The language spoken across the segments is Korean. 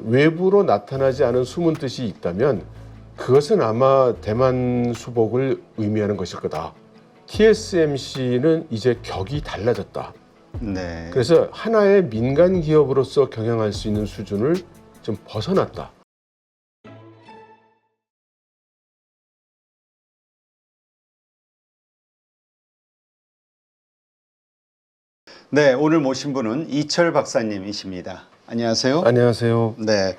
외부로 나타나지 않은 숨은 뜻이 있다면 그것은 아마 대만 수복을 의미하는 것일 거다. TSMC는 이제 격이 달라졌다. 네. 그래서 하나의 민간 기업으로서 경영할 수 있는 수준을 좀 벗어났다. 네, 오늘 모신 분은 이철 박사님이십니다. 안녕하세요. 안녕하세요. 네.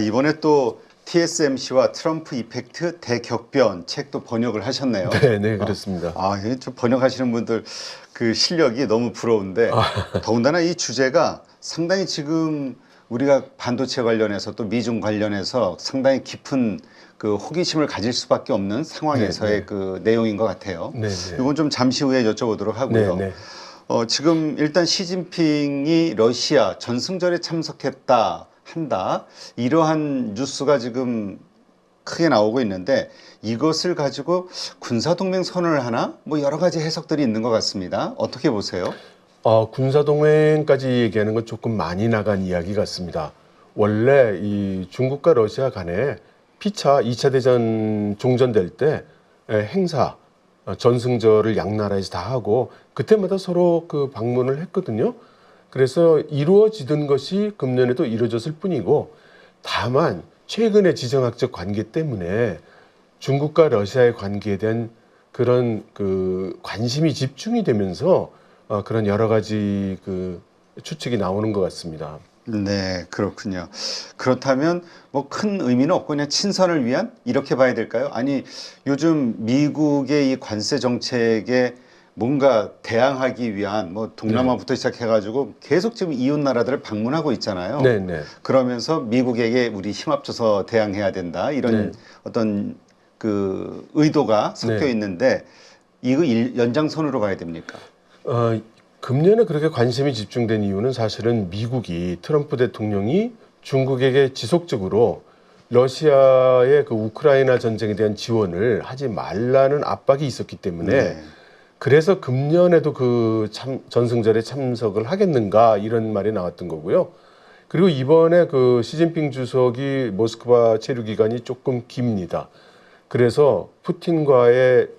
이번에 또 TSMC와 트럼프 이펙트 대격변 책도 번역을 하셨네요. 네, 그렇습니다. 이게 좀 번역하시는 분들 그 실력이 너무 부러운데 더군다나 이 주제가 상당히 지금 우리가 반도체 관련해서 또 미중 관련해서 상당히 깊은 그 호기심을 가질 수밖에 없는 상황에서의 그 내용인 것 같아요. 이건 좀 잠시 후에 여쭤보도록 하고요. 지금 일단 시진핑이 러시아 전승절에 한다 이러한 뉴스가 지금 크게 나오고 있는데 이것을 가지고 군사동맹 선언을 하나 뭐 여러 가지 해석들이 있는 것 같습니다. 어떻게 보세요? 군사동맹까지 얘기하는 건 조금 많이 나간 이야기 같습니다. 원래 이 중국과 러시아 간에 피차 2차 대전 종전될 때 행사 전승절을 양 나라에서 다 하고 그때마다 서로 그 방문을 했거든요. 그래서 이루어지던 것이 금년에도 이루어졌을 뿐이고 다만 최근의 지정학적 관계 때문에 중국과 러시아의 관계에 대한 그런 그 관심이 집중이 되면서 그런 여러 가지 그 추측이 나오는 것 같습니다. 네, 그렇군요. 그렇다면 뭐 큰 의미는 없고 그냥 친선을 위한 이렇게 봐야 될까요? 아니, 요즘 미국의 이 관세 정책에 뭔가 대항하기 위한 뭐 동남아부터 시작해가지고 계속 지금 이웃 나라들을 방문하고 있잖아요. 그러면서 미국에게 우리 힘합쳐서 대항해야 된다 이런 어떤 그 의도가 섞여 있는데 이거 연장선으로 봐야 됩니까? 금년에 그렇게 관심이 집중된 이유는 사실은 미국이 트럼프 대통령이 중국에게 지속적으로 러시아의 그 우크라이나 전쟁에 대한 지원을 하지 말라는 압박이 있었기 때문에 그래서 금년에도 그 전승절에 참석을 하겠는가 이런 말이 나왔던 거고요. 그리고 이번에 그 시진핑 주석이 모스크바 체류 기간이 조금 깁니다. 그래서 푸틴과의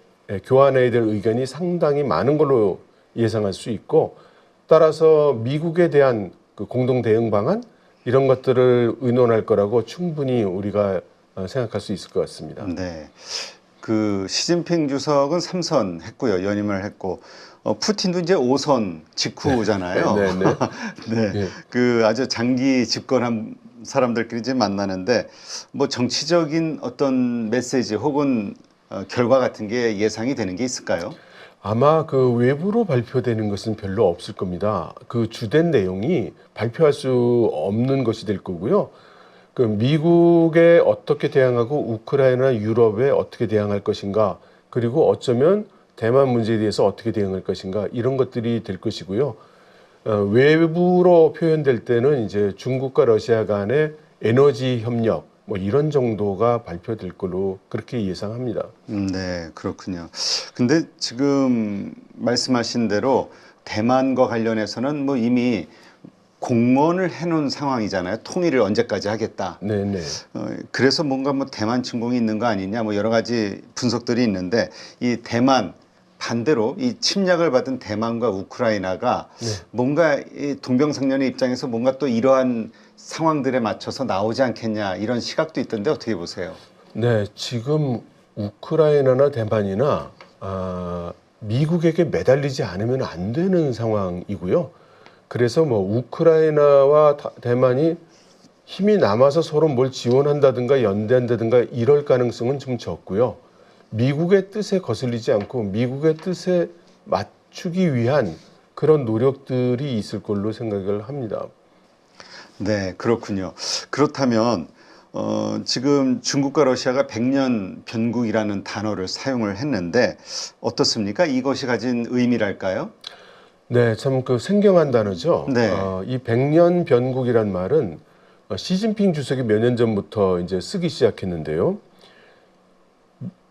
교환해야 될 의견이 상당히 많은 걸로 예상할 수 있고 따라서 미국에 대한 그 공동 대응 방안 이런 것들을 의논할 거라고 충분히 우리가 생각할 수 있을 것 같습니다. 네. 그 시진핑 주석은 3선 했고요. 연임을 했고 푸틴도 이제 5선 직후잖아요. 네. 그 아주 장기 집권한 사람들끼리 이제 만나는데 뭐 정치적인 어떤 메시지 혹은 결과 같은 게 예상이 되는 게 있을까요? 아마 그 외부로 발표되는 것은 별로 없을 겁니다. 그 주된 내용이 발표할 수 없는 것이 될 거고요. 그 미국에 어떻게 대항하고 우크라이나, 유럽에 어떻게 대항할 것인가, 그리고 어쩌면 대만 문제에 대해서 어떻게 대응할 것인가 이런 것들이 될 것이고요. 외부로 표현될 때는 이제 중국과 러시아 간의 에너지 협력 뭐 이런 정도가 발표될 걸로 그렇게 예상합니다. 네, 그렇군요. 근데 지금 말씀하신 대로 대만과 관련해서는 뭐 이미 공언을 해놓은 상황이잖아요. 통일을 언제까지 하겠다. 그래서 뭔가 뭐 대만 침공이 있는 거 아니냐 뭐 여러 가지 분석들이 있는데 이 대만 반대로 이 침략을 받은 대만과 우크라이나가 뭔가 이 동병상련의 입장에서 뭔가 또 이러한 상황들에 맞춰서 나오지 않겠냐 이런 시각도 있던데 어떻게 보세요? 네, 지금 우크라이나나 대만이나 미국에게 매달리지 않으면 안 되는 상황이고요. 그래서 뭐 우크라이나와 대만이 힘이 남아서 서로 뭘 지원한다든가 연대한다든가 이럴 가능성은 좀 적고요. 미국의 뜻에 거슬리지 않고 미국의 뜻에 맞추기 위한 그런 노력들이 있을 걸로 생각을 합니다. 네, 그렇군요. 그렇다면 지금 중국과 러시아가 100년 변국이라는 단어를 사용을 했는데 어떻습니까? 이것이 가진 의미랄까요? 네, 참 그 생경한 단어죠. 이 100년 변국이란 말은 시진핑 주석이 몇 년 전부터 이제 쓰기 시작했는데요.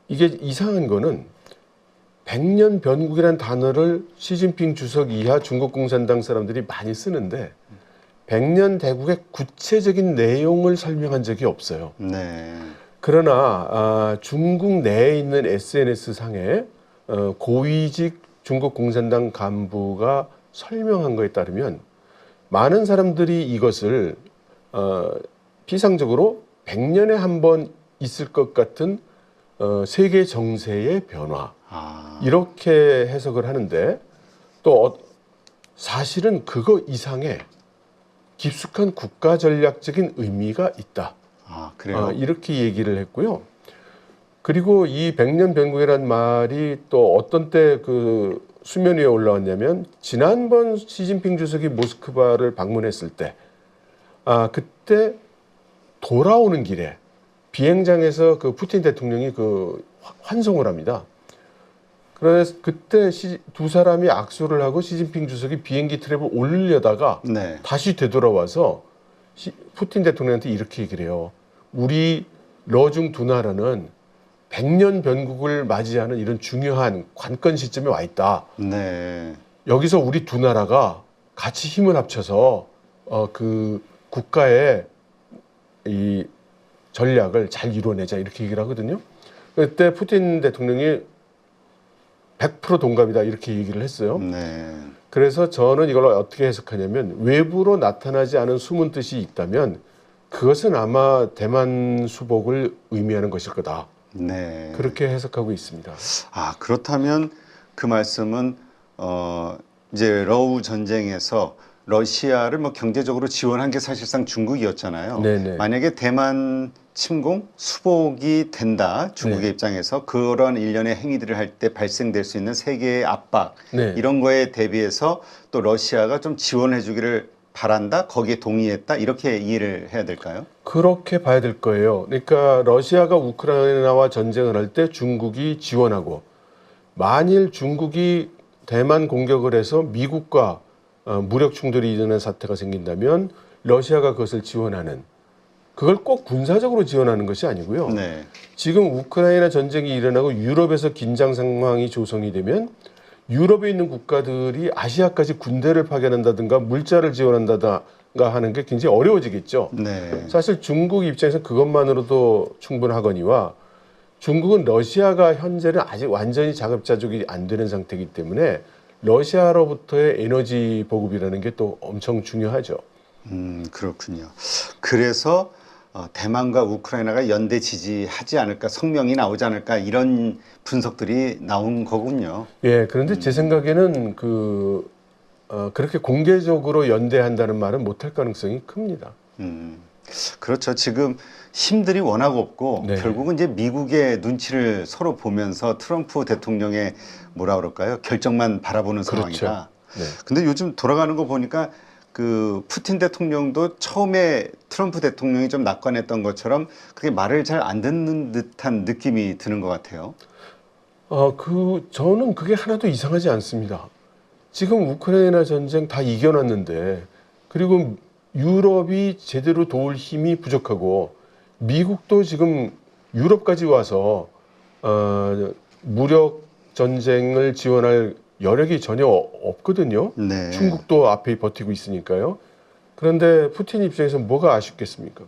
이게 이상한 거는 100년 변국이라는 단어를 시진핑 주석 이하 중국 공산당 사람들이 많이 쓰는데 백년 대국의 구체적인 내용을 설명한 적이 없어요. 네. 그러나 중국 내에 있는 SNS 상에 고위직 중국 공산당 간부가 설명한 것에 따르면 많은 사람들이 이것을 피상적으로 100년에 한 번 있을 것 같은 세계 정세의 변화 이렇게 해석을 하는데 또 사실은 그거 이상의 깊숙한 국가 전략적인 의미가 있다. 그래요? 이렇게 얘기를 했고요. 그리고 이 백년 변국이라는 말이 또 어떤 때 그 수면 위에 올라왔냐면 지난번 시진핑 주석이 모스크바를 방문했을 때 그때 돌아오는 길에 비행장에서 그 푸틴 대통령이 그 환송을 합니다. 그래서 그때 두 사람이 악수를 하고 시진핑 주석이 비행기 트랩을 올리려다가 네. 다시 되돌아와서 푸틴 대통령한테 이렇게 얘기를 해요. 우리 러중 두 나라는 100년 변국을 맞이하는 이런 중요한 관건 시점에 와 있다. 네. 여기서 우리 두 나라가 같이 힘을 합쳐서 그 국가의 이 전략을 잘 이루어내자 이렇게 얘기를 하거든요. 그때 푸틴 대통령이 100% 동감이다 이렇게 얘기를 했어요. 네. 그래서 저는 이걸 어떻게 해석하냐면 외부로 나타나지 않은 숨은 뜻이 있다면 그것은 아마 대만 수복을 의미하는 것일 거다. 네. 그렇게 해석하고 있습니다. 그렇다면 그 말씀은 이제 러우 전쟁에서 러시아를 뭐 경제적으로 지원한 게 사실상 중국이었잖아요. 네네. 만약에 대만 침공 수복이 된다. 중국의 네. 입장에서 그런 일련의 행위들을 할 때 발생될 수 있는 세계의 압박 네. 이런 거에 대비해서 또 러시아가 좀 지원해 주기를 바란다. 거기에 동의했다. 이렇게 이해를 해야 될까요? 그렇게 봐야 될 거예요. 그러니까 러시아가 우크라이나와 전쟁을 할 때 중국이 지원하고 만일 중국이 대만 공격을 해서 미국과 무력 충돌이 일어나는 사태가 생긴다면 러시아가 그것을 지원하는 그걸 꼭 군사적으로 지원하는 것이 아니고요. 네. 지금 우크라이나 전쟁이 일어나고 유럽에서 긴장 상황이 조성이 되면 유럽에 있는 국가들이 아시아까지 군대를 파견한다든가 물자를 지원한다든가 하는 게 굉장히 어려워지겠죠. 네. 사실 중국 입장에서 그것만으로도 충분하거니와 중국은 러시아가 현재는 아직 완전히 자급자족이 안 되는 상태이기 때문에 러시아로부터의 에너지 보급이라는 게 또 엄청 중요하죠. 그렇군요. 그래서 대만과 우크라이나가 연대 지지하지 않을까, 성명이 나오지 않을까 이런 분석들이 나온 거군요. 예, 그런데 제 생각에는 그렇게 공개적으로 연대한다는 말은 못할 가능성이 큽니다. 그렇죠. 지금 힘들이 워낙 없고 네. 결국은 이제 미국의 눈치를 서로 보면서 트럼프 대통령의 뭐라 그럴까요? 결정만 바라보는 그렇죠. 상황이다. 네. 근데 요즘 돌아가는 거 보니까 그 푸틴 대통령도 처음에 트럼프 대통령이 좀 낙관했던 것처럼 그게 말을 잘 안 듣는 듯한 느낌이 드는 것 같아요. 저는 그게 하나도 이상하지 않습니다. 지금 우크라이나 전쟁 다 이겨놨는데, 그리고 유럽이 제대로 도울 힘이 부족하고, 미국도 지금 유럽까지 와서, 무력 전쟁을 지원할 여력이 전혀 없거든요. 네. 중국도 앞에 버티고 있으니까요. 그런데 푸틴 입장에서 뭐가 아쉽겠습니까?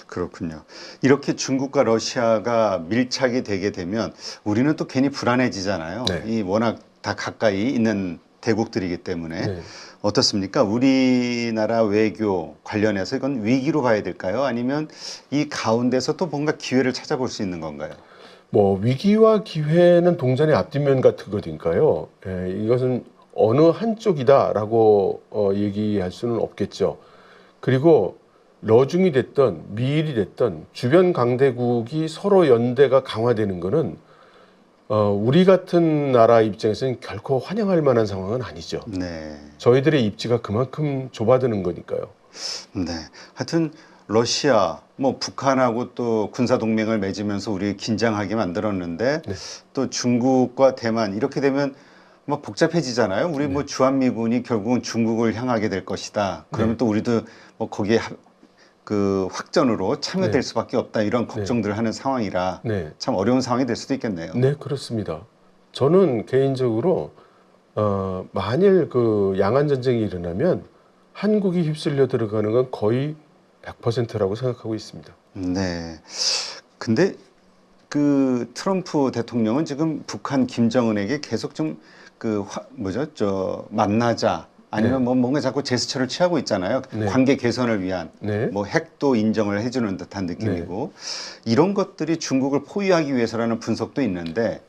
그렇군요. 이렇게 중국과 러시아가 밀착이 되게 되면 우리는 또 괜히 불안해지잖아요. 네. 이 워낙 다 가까이 있는 대국들이기 때문에 네. 어떻습니까? 우리나라 외교 관련해서 이건 위기로 봐야 될까요? 아니면 이 가운데서 또 뭔가 기회를 찾아볼 수 있는 건가요? 뭐 위기와 기회는 동전의 앞뒷면 같거든요. 이것은 어느 한쪽이다라고 얘기할 수는 없겠죠. 그리고 러중이 됐던 미일이 됐던 주변 강대국이 서로 연대가 강화되는 것은 우리 같은 나라 입장에서는 결코 환영할 만한 상황은 아니죠. 네. 저희들의 입지가 그만큼 좁아드는 거니까요. 네. 하여튼 러시아, 뭐 북한하고 또 군사 동맹을 맺으면서 우리 긴장하게 만들었는데 네. 또 중국과 대만 이렇게 되면 뭐 복잡해지잖아요. 우리 뭐 주한미군이 결국은 중국을 향하게 될 것이다. 그러면 또 우리도 뭐 거기에 그 확전으로 참여될 네. 수밖에 없다. 이런 걱정들을 하는 상황이라 네. 참 어려운 상황이 될 수도 있겠네요. 네, 그렇습니다. 저는 개인적으로 만일 그 양안 전쟁이 일어나면 한국이 휩쓸려 들어가는 건 거의 100%라고 생각하고 있습니다. 네. 근데 그 트럼프 대통령은 지금 북한 김정은에게 계속 좀 만나자 아니면 네. 뭐 뭔가 자꾸 제스처를 취하고 있잖아요. 네. 관계 개선을 위한 네. 뭐 핵도 인정을 해주는 듯한 느낌이고 이런 것들이 중국을 포위하기 위해서라는 분석도 있는데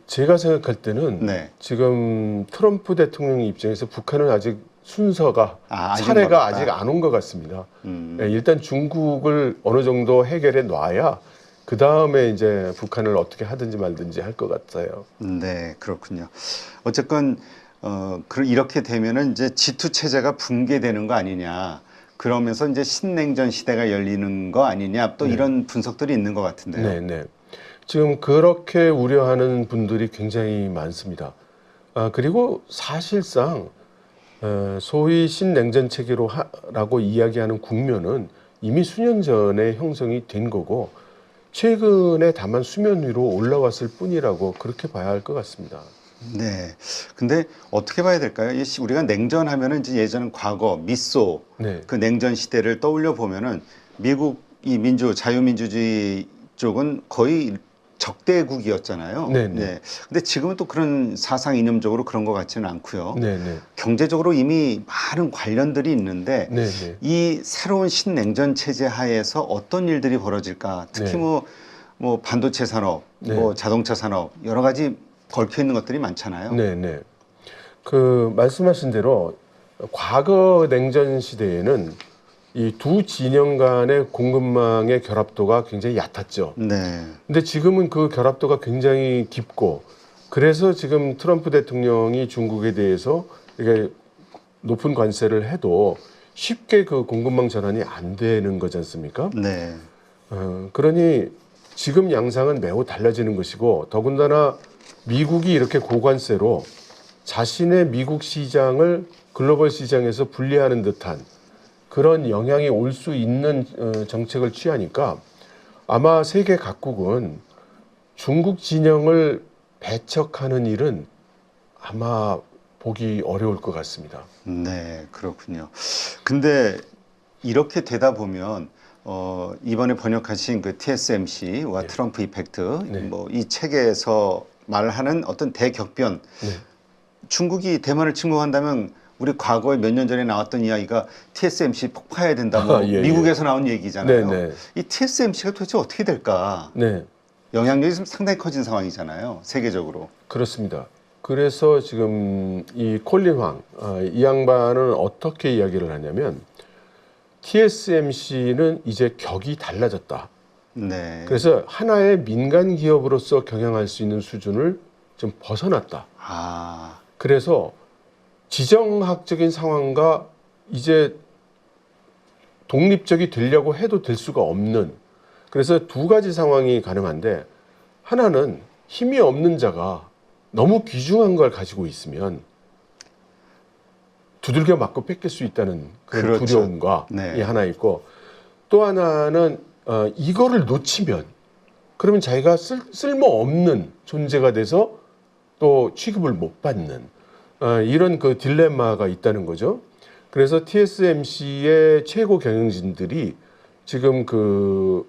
제가 생각할 때는 네. 지금 트럼프 대통령 입장에서 북한은 아직 순서가 아직 차례가 멀었다. 아직 안 온 것 같습니다. 음, 일단 중국을 어느 정도 해결해 놔야 그 다음에 이제 북한을 어떻게 하든지 말든지 할 것 같아요. 네, 그렇군요. 어쨌건 이렇게 되면은 이제 G2 체제가 붕괴되는 거 아니냐. 그러면서 이제 신냉전 시대가 열리는 거 아니냐. 또 네. 이런 분석들이 있는 것 같은데요. 네, 네. 지금 그렇게 우려하는 분들이 굉장히 많습니다. 그리고 사실상 소위 신냉전 체계로라고 이야기하는 국면은 이미 수년 전에 형성이 된 거고 최근에 다만 수면 위로 올라왔을 뿐이라고 그렇게 봐야 할 것 같습니다. 네. 근데 어떻게 봐야 될까요? 우리가 냉전하면은 이제 예전 과거 미소 네. 그 냉전 시대를 떠올려 보면은 미국 이 자유민주주의 쪽은 거의 적대국이었잖아요. 네, 네. 네. 근데 지금은 또 그런 사상 이념적으로 그런 것 같지는 않고요. 네, 네. 경제적으로 이미 많은 관련들이 있는데 네, 네. 이 새로운 신냉전 체제 하에서 어떤 일들이 벌어질까? 특히 네. 뭐 반도체 산업, 네. 뭐 자동차 산업 여러 가지 걸쳐 있는 것들이 많잖아요. 네, 네. 그 말씀하신 대로 과거 냉전 시대에는 이 두 진영 간의 공급망의 결합도가 굉장히 얕았죠. 네. 근데 지금은 그 결합도가 굉장히 깊고 그래서 지금 트럼프 대통령이 중국에 대해서 이게 높은 관세를 해도 쉽게 그 공급망 전환이 안 되는 거지 않습니까? 네. 그러니 지금 양상은 매우 달라지는 것이고 더군다나 미국이 이렇게 고관세로 자신의 미국 시장을 글로벌 시장에서 분리하는 듯한 그런 영향이 올 수 있는 정책을 취하니까 아마 세계 각국은 중국 진영을 배척하는 일은 아마 보기 어려울 것 같습니다. 네, 그렇군요. 근데 이렇게 되다 보면 이번에 번역하신 그 TSMC와 네. 트럼프 이펙트 네. 뭐 이 책에서 말하는 어떤 대격변 네. 중국이 대만을 침공한다면 우리 과거에 몇 년 전에 나왔던 이야기가 TSMC 폭파해야 된다. 뭐 예, 미국에서 나온 얘기잖아요. 네, 네. 이 TSMC가 도대체 어떻게 될까? 네, 영향력이 지금 상당히 커진 상황이잖아요. 세계적으로. 그렇습니다. 그래서 지금 이 콜린 황, 이 양반은 어떻게 이야기를 하냐면 TSMC는 이제 격이 달라졌다. 네. 그래서 하나의 민간 기업으로서 경영할 수 있는 수준을 좀 벗어났다. 아, 그래서 지정학적인 상황과 이제 독립적이 되려고 해도 될 수가 없는 그래서 두 가지 상황이 가능한데 하나는 힘이 없는 자가 너무 귀중한 걸 가지고 있으면 두들겨 맞고 뺏길 수 있다는 그런 그렇죠. 두려움과 네. 이 하나 있고 또 하나는 이거를 놓치면 그러면 자기가 쓸모없는 존재가 돼서 또 취급을 못 받는 이런 그 딜레마가 있다는 거죠. 그래서 TSMC의 최고 경영진들이 지금 그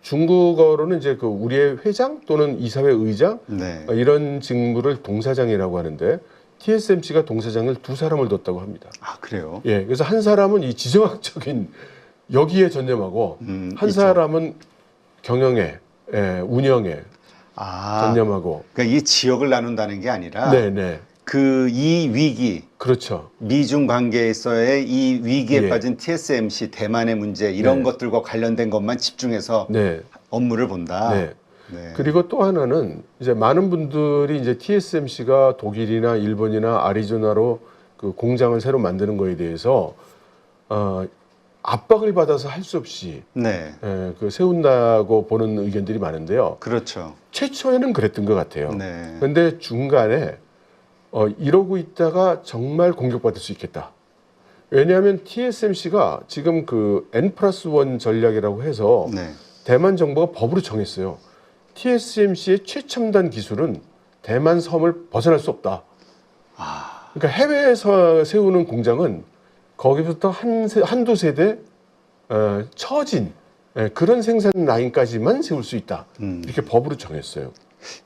중국어로는 이제 그 우리의 회장 또는 이사회 의장 네. 이런 직무를 동사장이라고 하는데 TSMC가 동사장을 두 사람을 뒀다고 합니다. 아, 그래요? 예, 그래서 한 사람은 이 지정학적인 여기에 전념하고 한 이쪽. 사람은 경영에 운영에 전념하고. 그러니까 이 지역을 나눈다는 게 아니라 네, 네, 그 이 위기, 그렇죠. 미중 관계에서의 이 위기에 예. 빠진 TSMC 대만의 문제 이런 네. 것들과 관련된 것만 집중해서 네, 업무를 본다. 네. 네. 그리고 또 하나는 이제 많은 분들이 이제 TSMC가 독일이나 일본이나 아리조나로 그 공장을 새로 만드는 거에 대해서 압박을 받아서 할 수 없이 네. 그 세운다고 보는 의견들이 많은데요. 그렇죠. 최초에는 그랬던 것 같아요. 네. 그런데 중간에 이러고 있다가 정말 공격받을 수 있겠다. 왜냐하면 TSMC가 지금 그 N+1 전략이라고 해서 네. 대만 정부가 법으로 정했어요. TSMC의 최첨단 기술은 대만 섬을 벗어날 수 없다. 그러니까 해외에서 세우는 공장은 거기부터 한두 세대 처진 그런 생산 라인까지만 세울 수 있다. 이렇게 법으로 정했어요.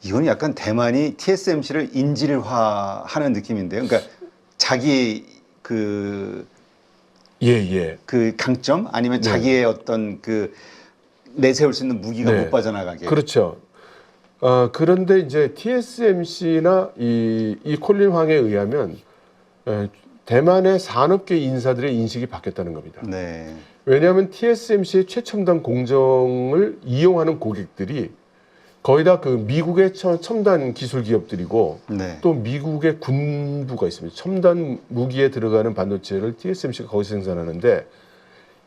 이건 약간 대만이 TSMC를 인질화하는 느낌인데요. 그러니까 자기 그 예. 강점 아니면 네. 자기의 어떤 그 내세울 수 있는 무기가 네. 못 빠져나가게. 그렇죠. 그런데 이제 TSMC나 이 콜린 황에 의하면 대만의 산업계 인사들의 인식이 바뀌었다는 겁니다. 네. 왜냐하면 TSMC의 최첨단 공정을 이용하는 고객들이 거의 다 그 미국의 첨단 기술 기업들이고 네. 또 미국의 군부가 있습니다. 첨단 무기에 들어가는 반도체를 TSMC가 거기서 생산하는데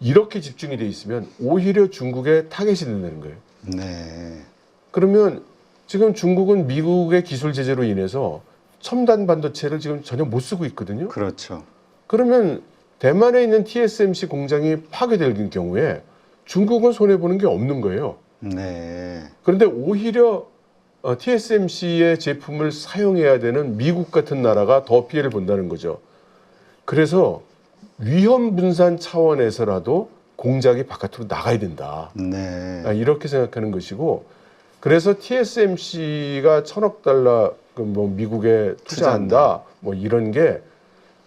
이렇게 집중이 돼 있으면 오히려 중국에 타겟이 된다는 거예요. 네. 그러면 지금 중국은 미국의 기술 제재로 인해서 첨단 반도체를 지금 전혀 못 쓰고 있거든요. 그렇죠. 그러면 대만에 있는 TSMC 공장이 파괴될 경우에 중국은 손해보는 게 없는 거예요. 네. 그런데 오히려 TSMC의 제품을 사용해야 되는 미국 같은 나라가 더 피해를 본다는 거죠. 그래서 위험 분산 차원에서라도 공장이 바깥으로 나가야 된다. 네. 이렇게 생각하는 것이고, 그래서 TSMC가 1,000억 달러 뭐 미국에 투자한다. 뭐 이런 게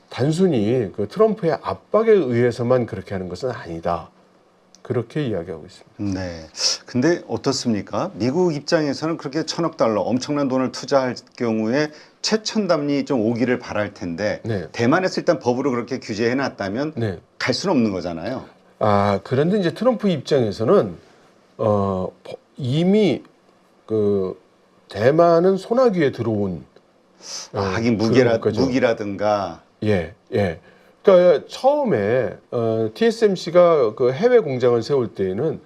단순히 그 트럼프의 압박에 의해서만 그렇게 하는 것은 아니다. 그렇게 이야기하고 있습니다. 네. 근데 어떻습니까? 미국 입장에서는 그렇게 1,000억 달러 엄청난 돈을 투자할 경우에 최첨단이 좀 오기를 바랄 텐데 네. 대만에서 일단 법으로 그렇게 규제해 놨다면 네. 갈 수는 없는 거잖아요. 그런데 이제 트럼프 입장에서는 이미 그 대만은 소나기에 들어온 하긴 그런 것까지요. 무기라든가 예. 그러니까 처음에 TSMC가 그 해외 공장을 세울 때에는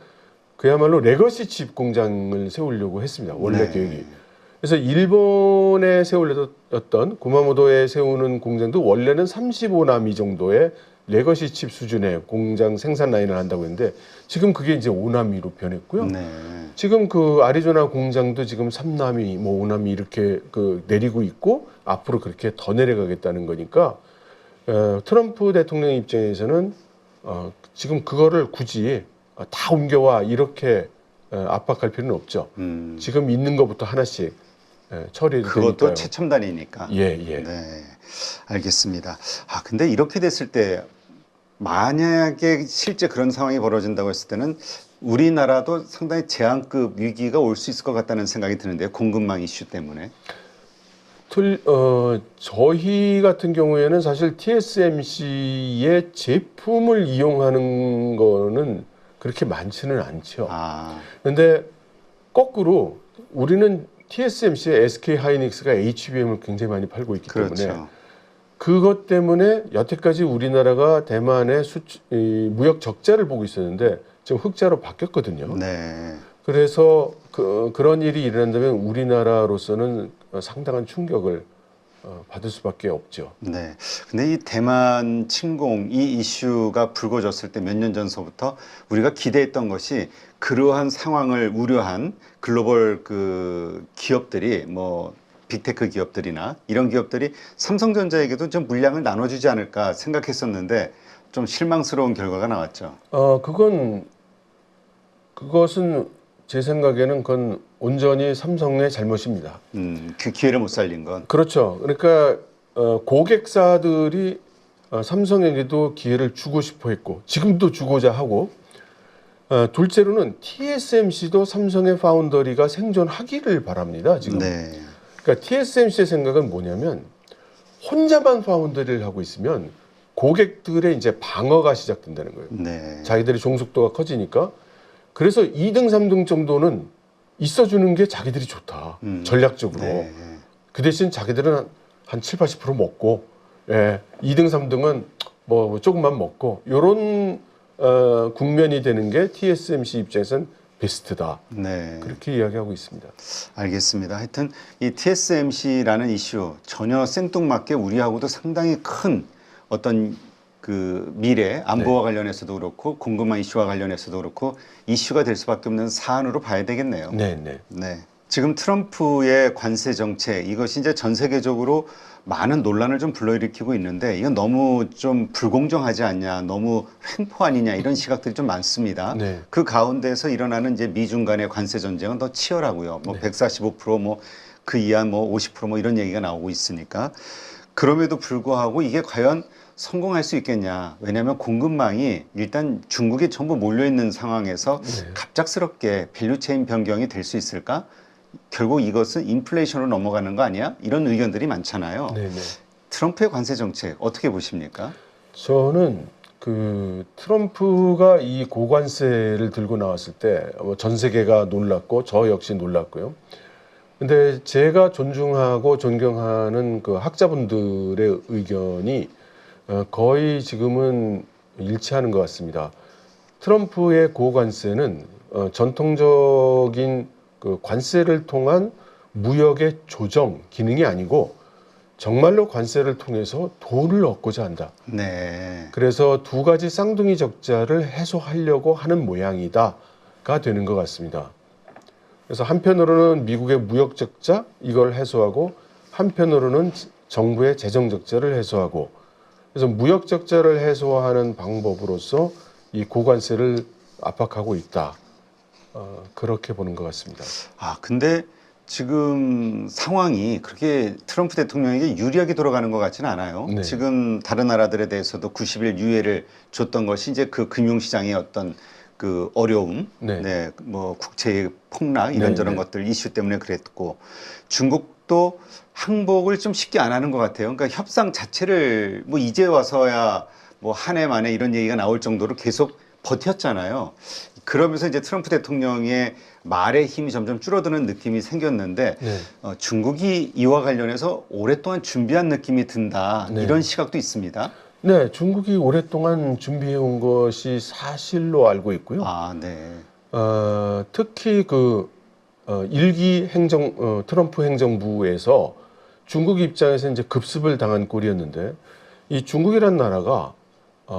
그야말로 레거시 칩 공장을 세우려고 했습니다. 원래 네. 계획이. 그래서 일본에 세우려던 구마모토에 세우는 공장도 원래는 35나미 정도의 레거시 칩 수준의 공장 생산 라인을 한다고 했는데 지금 그게 이제 5나미로 변했고요. 네. 지금 그 아리조나 공장도 지금 3나미, 뭐 5나미 이렇게 그 내리고 있고 앞으로 그렇게 더 내려가겠다는 거니까 트럼프 대통령 입장에서는 지금 그거를 굳이 다 옮겨와 이렇게 압박할 필요는 없죠. 지금 있는 것부터 하나씩 처리해도 그것도 되니까요. 최첨단이니까. 예. 네. 알겠습니다. 근데 이렇게 됐을 때 만약에 실제 그런 상황이 벌어진다고 했을 때는 우리나라도 상당히 제한급 위기가 올 수 있을 것 같다는 생각이 드는데요. 공급망 이슈 때문에. 저희 같은 경우에는 사실 TSMC의 제품을 이용하는 거는 그렇게 많지는 않죠. 그런데 거꾸로 우리는 TSMC의 SK 하이닉스가 HBM을 굉장히 많이 팔고 있기 때문에 그것 때문에 여태까지 우리나라가 대만의 무역 적자를 보고 있었는데 지금 흑자로 바뀌었거든요. 네. 그래서 그런 일이 일어난다면 우리나라로서는 상당한 충격을 받을 수밖에 없죠. 네. 근데 이 대만 침공 이 이슈가 불거졌을 때 몇 년 전서부터 우리가 기대했던 것이 그러한 상황을 우려한 글로벌 그 기업들이 뭐 빅테크 기업들이나 이런 기업들이 삼성전자에게도 좀 물량을 나눠주지 않을까 생각했었는데 좀 실망스러운 결과가 나왔죠. 그것은 제 생각에는 그건 온전히 삼성의 잘못입니다. 그 기회를 못 살린 건. 그렇죠. 그러니까 고객사들이 삼성에게도 기회를 주고 싶어 했고 지금도 주고자 하고 둘째로는 TSMC도 삼성의 파운더리가 생존하기를 바랍니다. 지금. 네. 그러니까 TSMC의 생각은 뭐냐면 혼자만 파운더리를 하고 있으면 고객들의 이제 방어가 시작된다는 거예요. 네. 자기들이 자기들의 종속도가 커지니까 그래서 2등, 3등 정도는 있어주는 게 자기들이 좋다. 전략적으로. 네. 그 대신 자기들은 한 7, 80% 먹고 2등, 3등은 뭐 조금만 먹고 이런 국면이 되는 게 TSMC 입장에서는 베스트다. 네. 그렇게 이야기하고 있습니다. 알겠습니다. 하여튼 이 TSMC라는 이슈 전혀 생뚱맞게 우리하고도 상당히 큰 어떤 그 미래 안보와 관련해서도 그렇고 공급망 이슈와 관련해서도 그렇고 이슈가 될 수밖에 없는 사안으로 봐야 되겠네요. 네. 네. 지금 트럼프의 관세 정책 이것이 이제 전 세계적으로 많은 논란을 좀 불러일으키고 있는데 이건 너무 좀 불공정하지 않냐, 너무 횡포 아니냐 이런 시각들이 좀 많습니다. 네. 그 가운데서 일어나는 이제 미중 간의 관세 전쟁은 더 치열하고요. 뭐 145%뭐 그 이하 뭐 50%뭐 이런 얘기가 나오고 있으니까 그럼에도 불구하고 이게 과연 성공할 수 있겠냐. 왜냐하면 공급망이 일단 중국에 전부 몰려 있는 상황에서 갑작스럽게 밸류체인 변경이 될 수 있을까? 결국 이것은 인플레이션으로 넘어가는 거 아니야? 이런 의견들이 많잖아요. 네네. 트럼프의 관세 정책 어떻게 보십니까? 저는 그 트럼프가 이 고관세를 들고 나왔을 때 전 세계가 놀랐고 저 역시 놀랐고요. 근데 제가 존중하고 존경하는 그 학자분들의 의견이 거의 지금은 일치하는 것 같습니다. 트럼프의 고관세는 전통적인 그 관세를 통한 무역의 조정 기능이 아니고 정말로 관세를 통해서 돈을 얻고자 한다. 네. 그래서 두 가지 쌍둥이 적자를 해소하려고 하는 모양이다가 되는 것 같습니다. 그래서 한편으로는 미국의 무역 적자 이걸 해소하고 한편으로는 정부의 재정 적자를 해소하고 그래서 무역 적자를 해소하는 방법으로서 이 고관세를 압박하고 있다. 그렇게 보는 것 같습니다. 아, 근데 지금 상황이 그렇게 트럼프 대통령에게 유리하게 돌아가는 것 같지는 않아요. 네. 지금 다른 나라들에 대해서도 90일 유예를 줬던 것이 이제 그 금융시장의 어떤 그 어려움, 네. 네, 뭐 국채의 폭락 네, 이런저런 네. 것들 이슈 때문에 그랬고 중국도 항복을 좀 쉽게 안 하는 것 같아요. 그러니까 협상 자체를 뭐 이제 와서야 뭐 한 해 만에 이런 얘기가 나올 정도로 계속 버텼잖아요. 그러면서 이제 트럼프 대통령의 말의 힘이 점점 줄어드는 느낌이 생겼는데 네. 중국이 이와 관련해서 오랫동안 준비한 느낌이 든다. 네. 이런 시각도 있습니다. 네, 중국이 오랫동안 준비해온 것이 사실로 알고 있고요. 아, 네. 특히 그 일기 트럼프 행정부에서 중국 입장에서 이제 급습을 당한 꼴이었는데 이 중국이란 나라가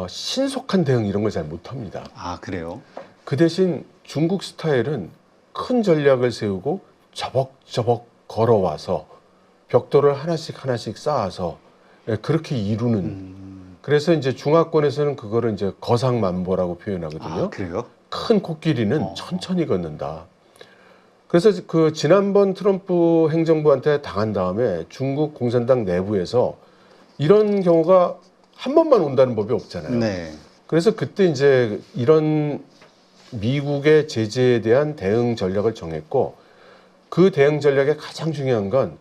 신속한 대응 이런 걸 잘 못합니다. 아, 그래요? 그 대신 중국 스타일은 큰 전략을 세우고 저벅저벅 걸어와서 벽돌을 하나씩 하나씩 쌓아서 그렇게 이루는. 그래서 이제 중화권에서는 그거를 이제 거상만보라고 표현하거든요. 아, 그래요? 큰 코끼리는 천천히 걷는다. 그래서 그 지난번 트럼프 행정부한테 당한 다음에 중국 공산당 내부에서 이런 경우가 한 번만 온다는 법이 없잖아요. 네. 그래서 그때 이제 이런 미국의 제재에 대한 대응 전략을 정했고 그 대응 전략의 가장 중요한 건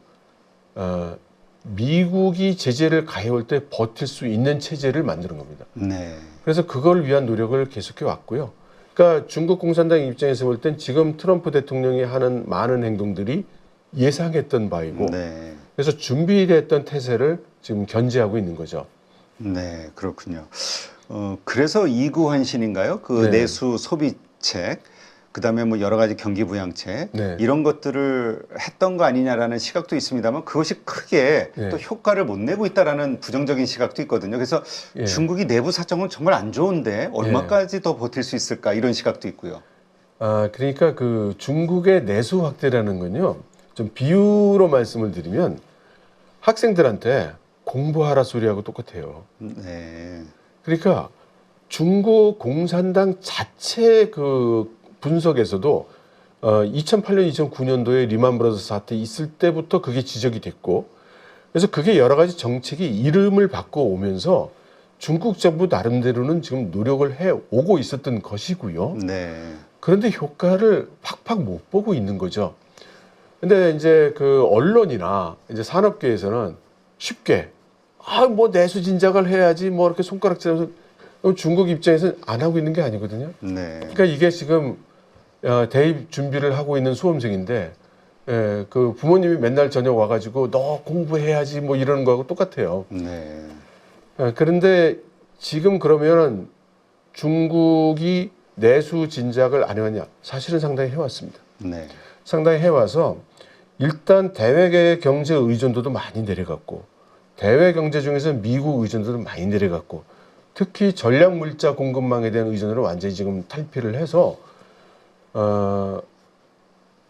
미국이 제재를 가해올 때 버틸 수 있는 체제를 만드는 겁니다. 네. 그래서 그걸 위한 노력을 계속해 왔고요. 그러니까 중국 공산당 입장에서 볼 땐 지금 트럼프 대통령이 하는 많은 행동들이 예상했던 바이고 네. 그래서 준비됐던 태세를 지금 견제하고 있는 거죠. 네, 그렇군요. 그래서 이구환신인가요? 그 네. 내수 소비책, 그다음에 뭐 여러 가지 경기 부양책 네. 이런 것들을 했던 거 아니냐라는 시각도 있습니다만 그것이 크게 네. 또 효과를 못 내고 있다라는 부정적인 시각도 있거든요. 그래서 예. 중국이 내부 사정은 정말 안 좋은데 얼마까지 더 버틸 수 있을까 이런 시각도 있고요. 그러니까 그 중국의 내수 확대라는 건요. 좀 비유로 말씀을 드리면 학생들한테 공부하라 소리하고 똑같아요. 네. 그러니까 중국 공산당 자체 그 분석에서도 2008년, 2009년도에 리만 브라더스 사태 있을 때부터 그게 지적이 됐고 그래서 그게 여러 가지 정책이 이름을 바꿔 오면서 중국 정부 나름대로는 지금 노력을 해 오고 있었던 것이고요. 네. 그런데 효과를 팍팍 못 보고 있는 거죠. 근데 이제 그 언론이나 이제 산업계에서는 쉽게 뭐 내수 진작을 해야지 뭐 이렇게 손가락질하면서 중국 입장에서는 안 하고 있는 게 아니거든요. 네. 그러니까 이게 지금 대입 준비를 하고 있는 수험생인데 그 부모님이 맨날 저녁 와가지고 너 공부해야지 뭐 이러는 거하고 똑같아요. 네. 그런데 지금 그러면 중국이 내수 진작을 안 해왔냐? 사실은 상당히 해왔습니다. 네. 상당히 해와서 일단 대외 경제 의존도도 많이 내려갔고 대외 경제 중에서 미국 의존도도 많이 내려갔고 특히 전략 물자 공급망에 대한 의존을 완전히 지금 탈피를 해서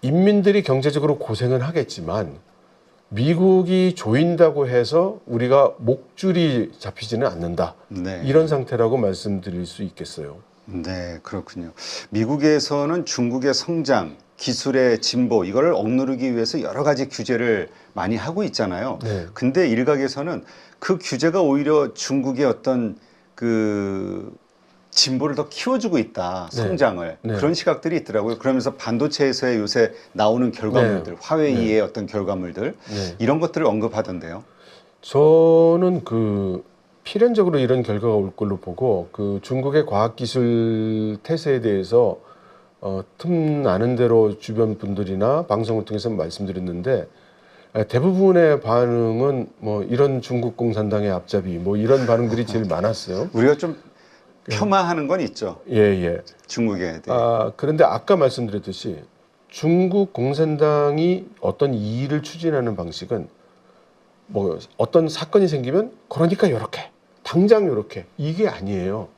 인민들이 경제적으로 고생은 하겠지만 미국이 조인다고 해서 우리가 목줄이 잡히지는 않는다. 네. 이런 상태라고 말씀드릴 수 있겠어요. 네, 그렇군요. 미국에서는 중국의 성장, 기술의 진보 이거를 억누르기 위해서 여러 가지 규제를 많이 하고 있잖아요. 네. 근데 일각에서는 그 규제가 오히려 중국의 어떤 그 진보를 더 키워주고 있다, 네. 성장을. 네. 그런 시각들이 있더라고요. 그러면서 반도체에서의 요새 나오는 결과물들, 네. 화웨이의 어떤 결과물들 네. 이런 것들을 언급하던데요. 저는 그 필연적으로 이런 결과가 올 걸로 보고 그 중국의 과학기술 태세에 대해서 틈 나는 대로 주변 분들이나 방송을 통해서 말씀드렸는데 대부분의 반응은 뭐 이런 중국 공산당의 앞잡이 뭐 이런 반응들이 제일 많았어요. 우리가 좀 폄하하는 건 있죠. 예, 예. 중국에 대해. 그런데 아까 말씀드렸듯이 중국 공산당이 어떤 일을 추진하는 방식은 뭐 어떤 사건이 생기면 그러니까 요렇게 당장 요렇게 이게 아니에요.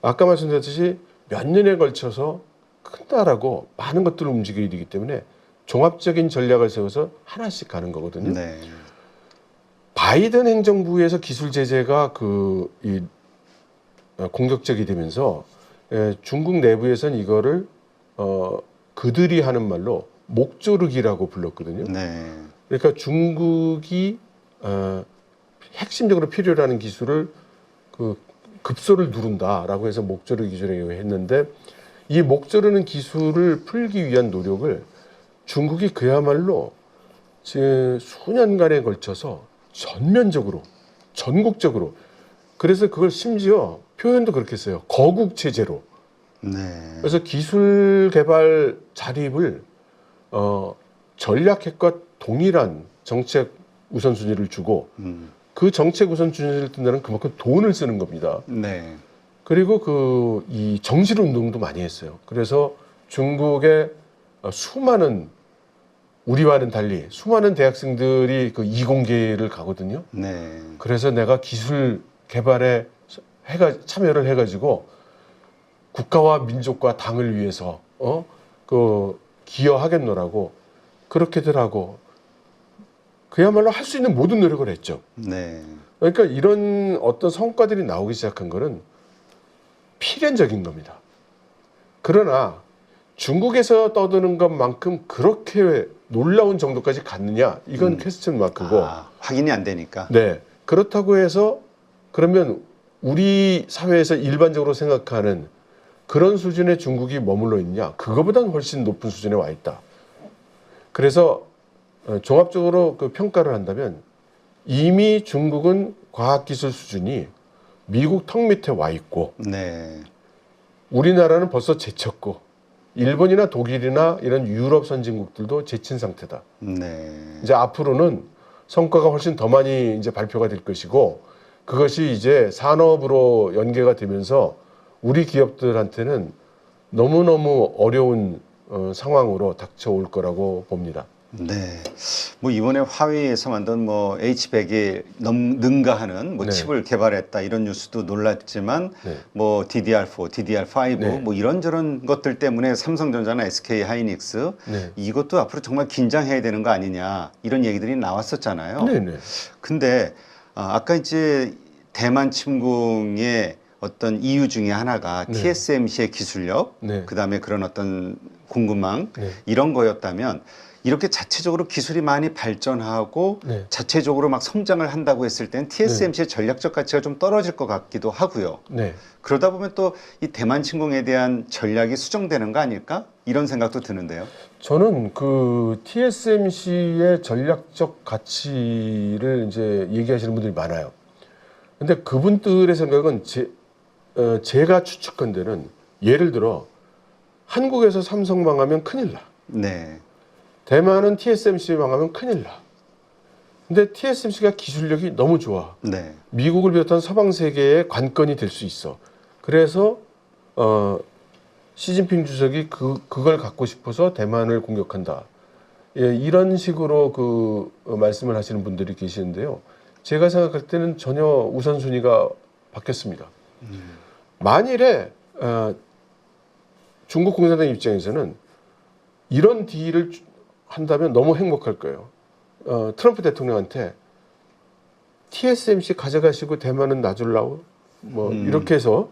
아까 말씀드렸듯이 몇 년에 걸쳐서 큰 나라고 많은 것들을 움직여야 되기 때문에 종합적인 전략을 세워서 하나씩 가는 거거든요. 네. 바이든 행정부에서 기술 제재가 공격적이 되면서 중국 내부에서는 이거를 그들이 하는 말로 목조르기라고 불렀거든요. 네. 그러니까 중국이 핵심적으로 필요로 하는 기술을 그 급소를 누른다라고 해서 목조르기 기술이라고 했는데 이 목조르는 기술을 풀기 위한 노력을 중국이 그야말로 지금 수년간에 걸쳐서 전면적으로 전국적으로 그래서 그걸 심지어 표현도 그렇게 써요. 거국 체제로. 네. 그래서 기술 개발 자립을 전략핵과 동일한 정책 우선순위를 주고 그 정책 우선순위를 뜬다는 그만큼 돈을 쓰는 겁니다. 네. 그리고 이 정실 운동도 많이 했어요. 그래서 중국의 수많은 우리와는 달리 수많은 대학생들이 그 이공계를 가거든요. 네. 그래서 내가 기술 개발에 참여를 해가지고 국가와 민족과 당을 위해서 기여하겠노라고 그렇게들 하고 그야말로 할 수 있는 모든 노력을 했죠. 네. 그러니까 이런 어떤 성과들이 나오기 시작한 거는 필연적인 겁니다. 그러나 중국에서 떠드는 것만큼 그렇게 놀라운 정도까지 갔느냐? 이건 퀘스천 마크고. 확인이 안 되니까. 네. 그렇다고 해서 그러면 우리 사회에서 일반적으로 생각하는 그런 수준의 중국이 머물러 있냐? 그거보다는 훨씬 높은 수준에 와 있다. 그래서 종합적으로 그 평가를 한다면 이미 중국은 과학기술 수준이 미국 턱 밑에 와 있고 네. 우리나라는 벌써 제쳤고 일본이나 독일이나 이런 유럽 선진국들도 제친 상태다. 네. 이제 앞으로는 성과가 훨씬 더 많이 이제 발표가 될 것이고 그것이 이제 산업으로 연계가 되면서 우리 기업들한테는 너무너무 어려운 상황으로 닥쳐올 거라고 봅니다. 네. 뭐 이번에 화웨이에서 만든 뭐 H100에 능가하는 뭐 네. 칩을 개발했다 이런 뉴스도 놀랐지만 네. 뭐 DDR4, DDR5 네. 뭐 이런저런 것들 때문에 삼성전자나 SK 하이닉스 네. 이것도 앞으로 정말 긴장해야 되는 거 아니냐 이런 얘기들이 나왔었잖아요. 네네. 근데 아까 이제 대만 침공의 어떤 이유 중에 하나가 네. TSMC의 기술력, 네. 그다음에 그런 어떤 공급망 네. 이런 거였다면 이렇게 자체적으로 기술이 많이 발전하고 네. 자체적으로 막 성장을 한다고 했을 땐 TSMC의 전략적 가치가 좀 떨어질 것 같기도 하고요. 네. 그러다 보면 또 이 대만 침공에 대한 전략이 수정되는 거 아닐까? 이런 생각도 드는데요. 저는 그 TSMC의 전략적 가치를 이제 얘기하시는 분들이 많아요. 근데 그분들의 생각은 제가 추측컨대는 예를 들어 한국에서 삼성 망하면 큰일 나. 네. 대만은 TSMC 망하면 큰일 나. 근데 TSMC가 기술력이 너무 좋아. 네. 미국을 비롯한 서방 세계의 관건이 될 수 있어. 그래서 시진핑 주석이 그걸 갖고 싶어서 대만을 공격한다. 예, 이런 식으로 말씀을 하시는 분들이 계시는데요. 제가 생각할 때는 전혀 우선순위가 바뀌었습니다. 만일에 중국 공산당 입장에서는 이런 딜을 한다면 너무 행복할 거예요. 트럼프 대통령한테 TSMC 가져가시고 대만은 놔줄라고 뭐 이렇게 해서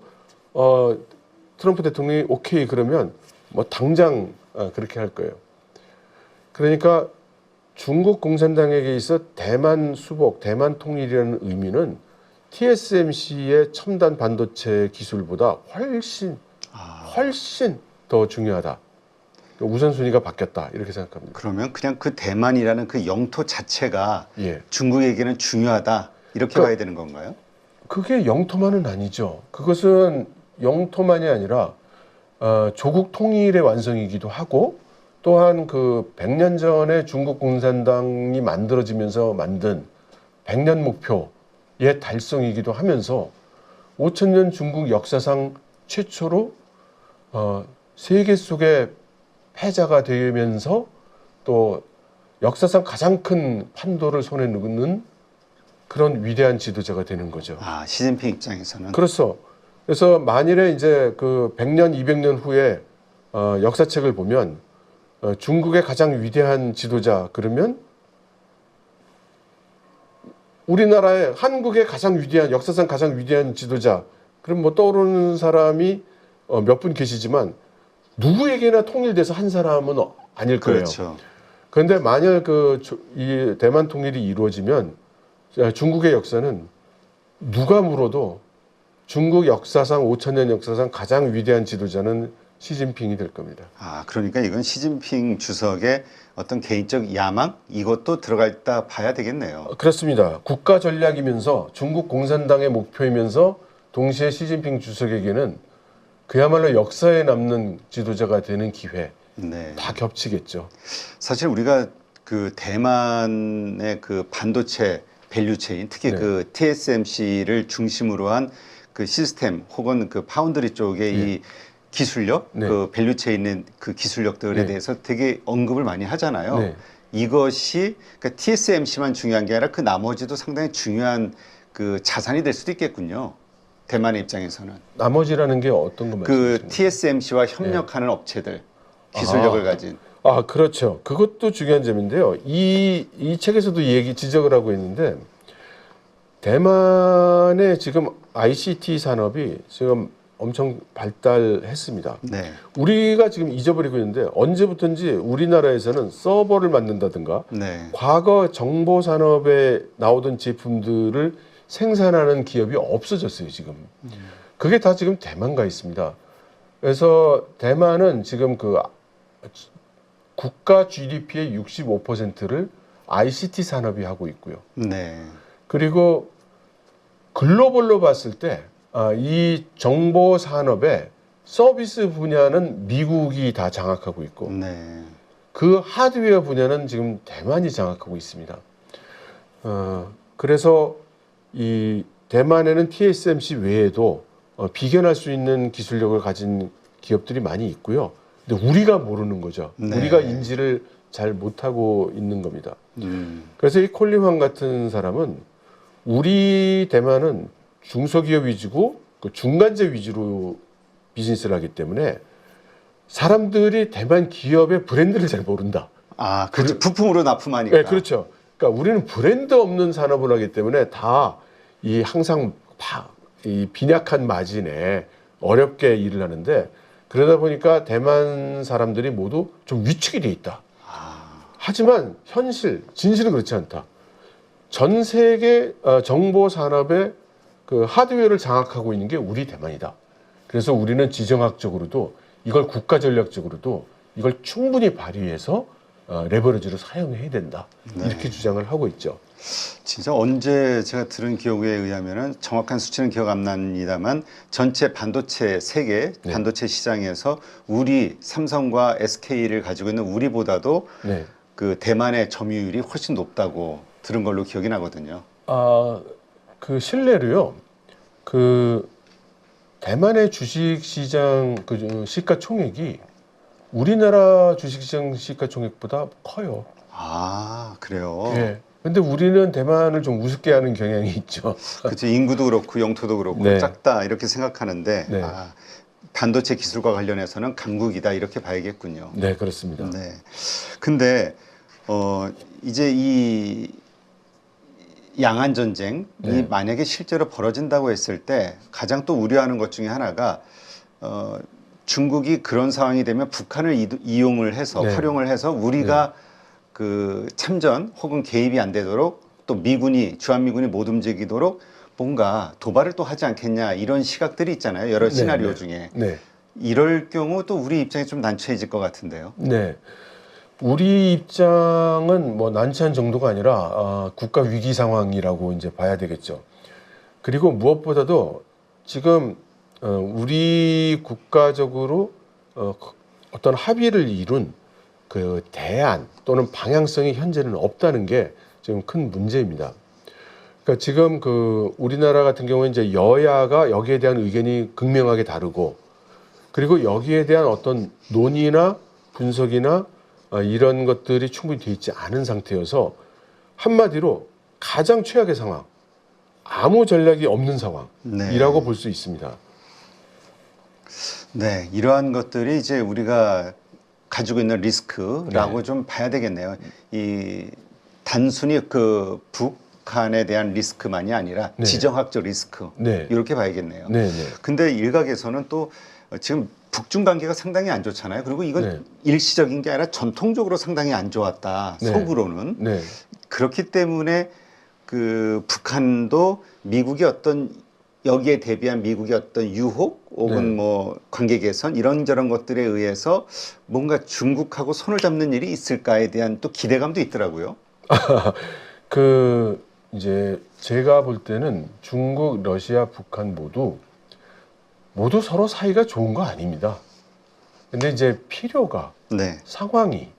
트럼프 대통령이 오케이 그러면 뭐 당장 그렇게 할 거예요. 그러니까 중국 공산당에게 있어 대만 수복, 대만 통일이라는 의미는 TSMC의 첨단 반도체 기술보다 훨씬 더 중요하다. 우선순위가 바뀌었다 이렇게 생각합니다. 그러면 그냥 그 대만이라는 그 영토 자체가 예. 중국에게는 중요하다 이렇게 그러니까 봐야 되는 건가요? 그게 영토만은 아니죠. 그것은 영토만이 아니라 조국 통일의 완성이기도 하고 또한 그 100년 전에 중국 공산당이 만들어지면서 만든 100년 목표의 달성이기도 하면서 5,000년 중국 역사상 최초로 세계 속의 패자가 되면서 또 역사상 가장 큰 판도를 손에 넣는 그런 위대한 지도자가 되는 거죠. 아, 시진핑 입장에서는 그렇죠. 그래서 만일에 이제 그 100년, 200년 후에 역사책을 보면 중국의 가장 위대한 지도자 그러면 우리나라의 한국의 가장 위대한 역사상 가장 위대한 지도자 그럼 뭐 떠오르는 사람이 몇 분 계시지만 누구에게나 통일돼서 한 사람은 아닐 거예요. 그렇죠. 그런데 만약 이 대만 통일이 이루어지면 중국의 역사는 누가 물어도 중국 역사상 5,000년 역사상 가장 위대한 지도자는 시진핑이 될 겁니다. 아, 그러니까 이건 시진핑 주석의 어떤 개인적 야망 이것도 들어갔다 봐야 되겠네요. 그렇습니다. 국가 전략이면서 중국 공산당의 목표이면서 동시에 시진핑 주석에게는 그야말로 역사에 남는 지도자가 되는 기회 네. 다 겹치겠죠. 사실 우리가 그 대만의 그 반도체 밸류체인 특히 네. 그 TSMC를 중심으로 한 그 시스템 혹은 그 파운드리 쪽의 이 기술력, 네. 그 밸류체에 있는 그 기술력들에 네. 대해서 되게 언급을 많이 하잖아요. 네. 이것이 그러니까 TSMC만 중요한 게 아니라 그 나머지도 상당히 중요한 그 자산이 될 수도 있겠군요. 대만의 입장에서는 나머지라는 게 어떤 거 그 말씀이시나요? TSMC와 협력하는 업체들 기술력을 가진 그렇죠. 그것도 중요한 점인데요. 이 책에서도 지적을 하고 있는데 대만의 지금 ICT 산업이 지금 엄청 발달했습니다. 네. 우리가 지금 잊어버리고 있는데 언제부턴지 우리나라에서는 서버를 만든다든가 네. 과거 정보 산업에 나오던 제품들을 생산하는 기업이 없어졌어요, 지금. 그게 다 지금 대만 가 있습니다. 그래서 대만은 지금 그 국가 GDP의 65%를 ICT 산업이 하고 있고요. 네. 그리고 글로벌로 봤을 때 이 정보 산업의 서비스 분야는 미국이 다 장악하고 있고 네. 그 하드웨어 분야는 지금 대만이 장악하고 있습니다. 그래서 이 대만에는 TSMC 외에도 비견할 수 있는 기술력을 가진 기업들이 많이 있고요. 근데 우리가 모르는 거죠. 네. 우리가 인지를 잘 못하고 있는 겁니다. 그래서 이 콜리황 같은 사람은 우리 대만은 중소기업 위주고 그 중간재 위주로 비즈니스를 하기 때문에 사람들이 대만 기업의 브랜드를 잘 모른다. 아, 그렇죠. 부품으로 납품하니까. 네, 그렇죠. 그러니까 우리는 브랜드 없는 산업을 하기 때문에 다 이 항상 이 빈약한 마진에 어렵게 일을 하는데 그러다 보니까 대만 사람들이 모두 좀 위축이 돼 있다. 하지만 진실은 그렇지 않다. 전 세계 정보 산업의 그 하드웨어를 장악하고 있는 게 우리 대만이다. 그래서 우리는 지정학적으로도 이걸 국가 전략적으로도 이걸 충분히 발휘해서 레버리지로 사용해야 된다. 네. 이렇게 주장을 하고 있죠. 진짜 언제 제가 들은 기억에 의하면은 정확한 수치는 기억 안 납니다만 전체 반도체 세계 네. 반도체 시장에서 우리 삼성과 SK를 가지고 있는 우리보다도 네. 그 대만의 점유율이 훨씬 높다고 들은 걸로 기억이 나거든요. 그 실례로요. 그 대만의 주식시장 그 시가총액이 우리나라 주식시장 시가총액보다 커요. 아, 그래요. 예. 근데 우리는 대만을 좀 우습게 하는 경향이 있죠. 그렇죠. 인구도 그렇고 영토도 그렇고 네. 작다 이렇게 생각하는데 네. 반도체 기술과 관련해서는 강국이다 이렇게 봐야겠군요. 네, 그렇습니다. 네. 근데 이제 이 양안 전쟁이 네. 만약에 실제로 벌어진다고 했을 때 가장 또 우려하는 것 중에 하나가 중국이 그런 상황이 되면 북한을 이용을 해서 네. 활용을 해서 우리가 그 참전 혹은 개입이 안 되도록 또 미군이 주한미군이 못 움직이도록 뭔가 도발을 또 하지 않겠냐 이런 시각들이 있잖아요. 여러 네, 시나리오 네. 중에. 네. 이럴 경우 또 우리 입장이 좀 난처해질 것 같은데요. 네. 우리 입장은 뭐 난처한 정도가 아니라 국가 위기 상황이라고 이제 봐야 되겠죠. 그리고 무엇보다도 지금 우리 국가적으로 어떤 합의를 이룬 그 대안 또는 방향성이 현재는 없다는 게 지금 큰 문제입니다. 그러니까 지금 그 우리나라 같은 경우에 이제 여야가 여기에 대한 의견이 극명하게 다르고 그리고 여기에 대한 어떤 논의나 분석이나 이런 것들이 충분히 돼 있지 않은 상태여서 한마디로 가장 최악의 상황, 아무 전략이 없는 상황이라고 볼 수 있습니다. 네, 이러한 것들이 이제 우리가 가지고 있는 리스크라고 네. 좀 봐야 되겠네요. 이 단순히 그 북한에 대한 리스크만이 아니라 네. 지정학적 리스크 네. 이렇게 봐야겠네요. 네, 네. 근데 일각에서는 또 지금 북중 관계가 상당히 안 좋잖아요. 그리고 이건 네. 일시적인 게 아니라 전통적으로 상당히 안 좋았다. 네. 속으로는. 네. 그렇기 때문에 그 북한도 미국의 어떤 여기에 대비한 미국의 어떤 유혹 혹은 네. 뭐 관계 개선 이런저런 것들에 의해서 뭔가 중국하고 손을 잡는 일이 있을까에 대한 또 기대감도 있더라고요. 그 이제 제가 볼 때는 중국, 러시아, 북한 모두 서로 사이가 좋은 거 아닙니다. 근데 이제 필요가 네. 상황이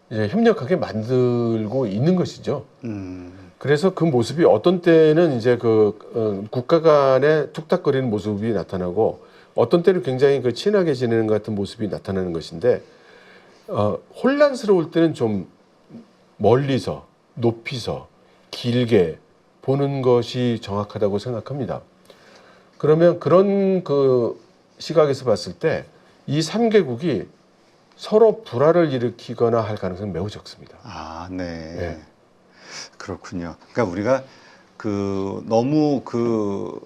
이제 협력하게 만들고 있는 것이죠. 그래서 그 모습이 어떤 때는 이제 국가 간에 툭탁거리는 모습이 나타나고 어떤 때는 굉장히 그 친하게 지내는 것 같은 모습이 나타나는 것인데 혼란스러울 때는 좀 멀리서 높이서 길게 보는 것이 정확하다고 생각합니다. 그러면 그런 그 시각에서 봤을 때 이 3개국이 서로 불화를 일으키거나 할 가능성은 매우 적습니다. 아, 네. 네. 그렇군요. 그러니까 우리가 그 너무 그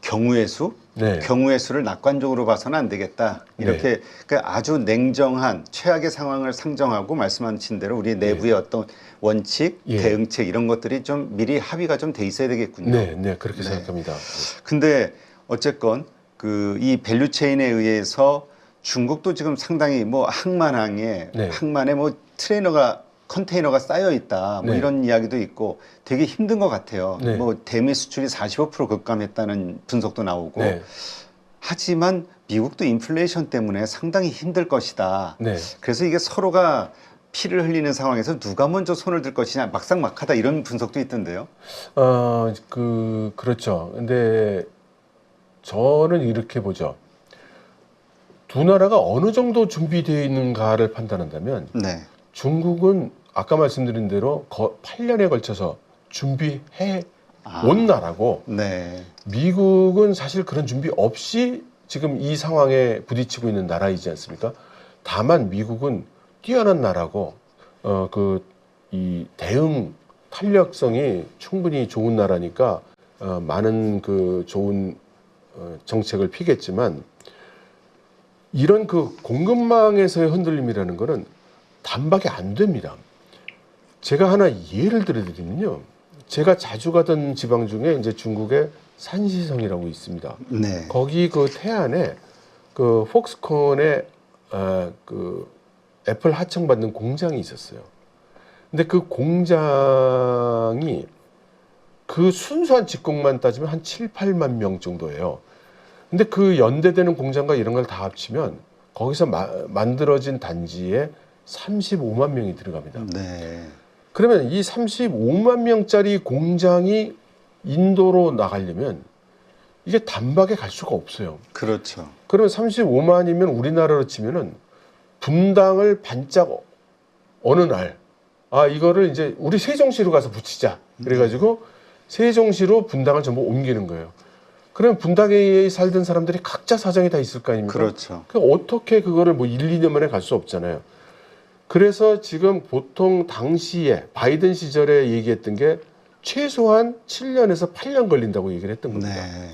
경우의 수, 네. 경우의 수를 낙관적으로 봐서는 안 되겠다. 이렇게 그러니까 아주 냉정한 최악의 상황을 상정하고 말씀하신 대로 우리 내부의 어떤 원칙, 예. 대응책 이런 것들이 좀 미리 합의가 좀 돼 있어야 되겠군요. 네, 네, 그렇게 네. 생각합니다. 근데 어쨌건 그 이 밸류체인에 의해서 중국도 지금 상당히 뭐 항만항에 네. 항만에 뭐 컨테이너가 쌓여 있다 뭐 네. 이런 이야기도 있고 되게 힘든 것 같아요. 네. 뭐 대미 수출이 45% 급감했다는 분석도 나오고 네, 하지만 미국도 인플레이션 때문에 상당히 힘들 것이다. 네. 그래서 이게 서로가 피를 흘리는 상황에서 누가 먼저 손을 들 것이냐 막상막하다 이런 분석도 있던데요. 그렇죠. 근데 저는 이렇게 보죠. 두 나라가 어느 정도 준비되어 있는가를 판단한다면 네. 중국은 아까 말씀드린 대로 8년에 걸쳐서 준비해 아. 온 나라고 네. 미국은 사실 그런 준비 없이 지금 이 상황에 부딪히고 있는 나라이지 않습니까? 다만 미국은 뛰어난 나라고 이 대응 탄력성이 충분히 좋은 나라니까 많은 그 좋은 정책을 피겠지만 이런 그 공급망에서의 흔들림이라는 거는 단박에 안 됩니다. 제가 하나 예를 들어드리면요. 제가 자주 가던 지방 중에 이제 중국의 산시성이라고 있습니다. 네. 거기 그 태안에 그 폭스콘의 그 애플 하청받는 공장이 있었어요. 근데 그 공장이 그 순수한 직공만 따지면 한 7, 8만 명 정도예요. 근데 그 연대되는 공장과 이런 걸 다 합치면 거기서 만들어진 단지에 35만 명이 들어갑니다. 네. 그러면 이 35만 명짜리 공장이 인도로 나가려면 이게 단박에 갈 수가 없어요. 그렇죠. 그러면 35만이면 우리나라로 치면은 분당을 반짝 어느 날, 이거를 이제 우리 세종시로 가서 붙이자. 그래가지고 세종시로 분당을 전부 옮기는 거예요. 그럼 분당에 살던 사람들이 각자 사정이 다 있을 거 아닙니까? 그렇죠. 그 어떻게 그거를 뭐 1, 2년 만에 갈 수 없잖아요. 그래서 지금 보통 당시에 바이든 시절에 얘기했던 게 최소한 7년에서 8년 걸린다고 얘기를 했던 겁니다. 네.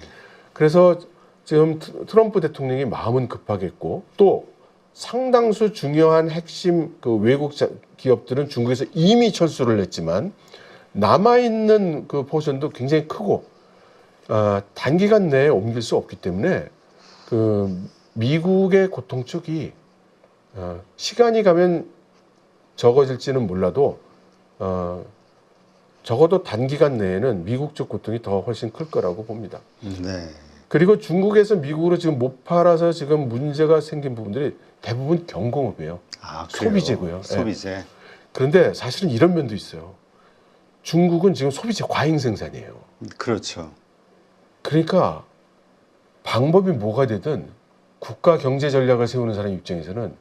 그래서 지금 트럼프 대통령이 마음은 급하겠고 또 상당수 중요한 핵심 그 외국 기업들은 중국에서 이미 철수를 했지만 남아있는 그 포션도 굉장히 크고 단기간 내에 옮길 수 없기 때문에 그 미국의 고통 쪽이 시간이 가면 적어질지는 몰라도 적어도 단기간 내에는 미국 쪽 고통이 더 훨씬 클 거라고 봅니다. 네. 그리고 중국에서 미국으로 지금 못 팔아서 지금 문제가 생긴 부분들이 대부분 경공업이에요. 아, 그래요? 소비재고요. 소비재. 예. 그런데 사실은 이런 면도 있어요. 중국은 지금 소비재 과잉 생산이에요. 그렇죠. 그러니까 방법이 뭐가 되든 국가 경제 전략을 세우는 사람 입장에서는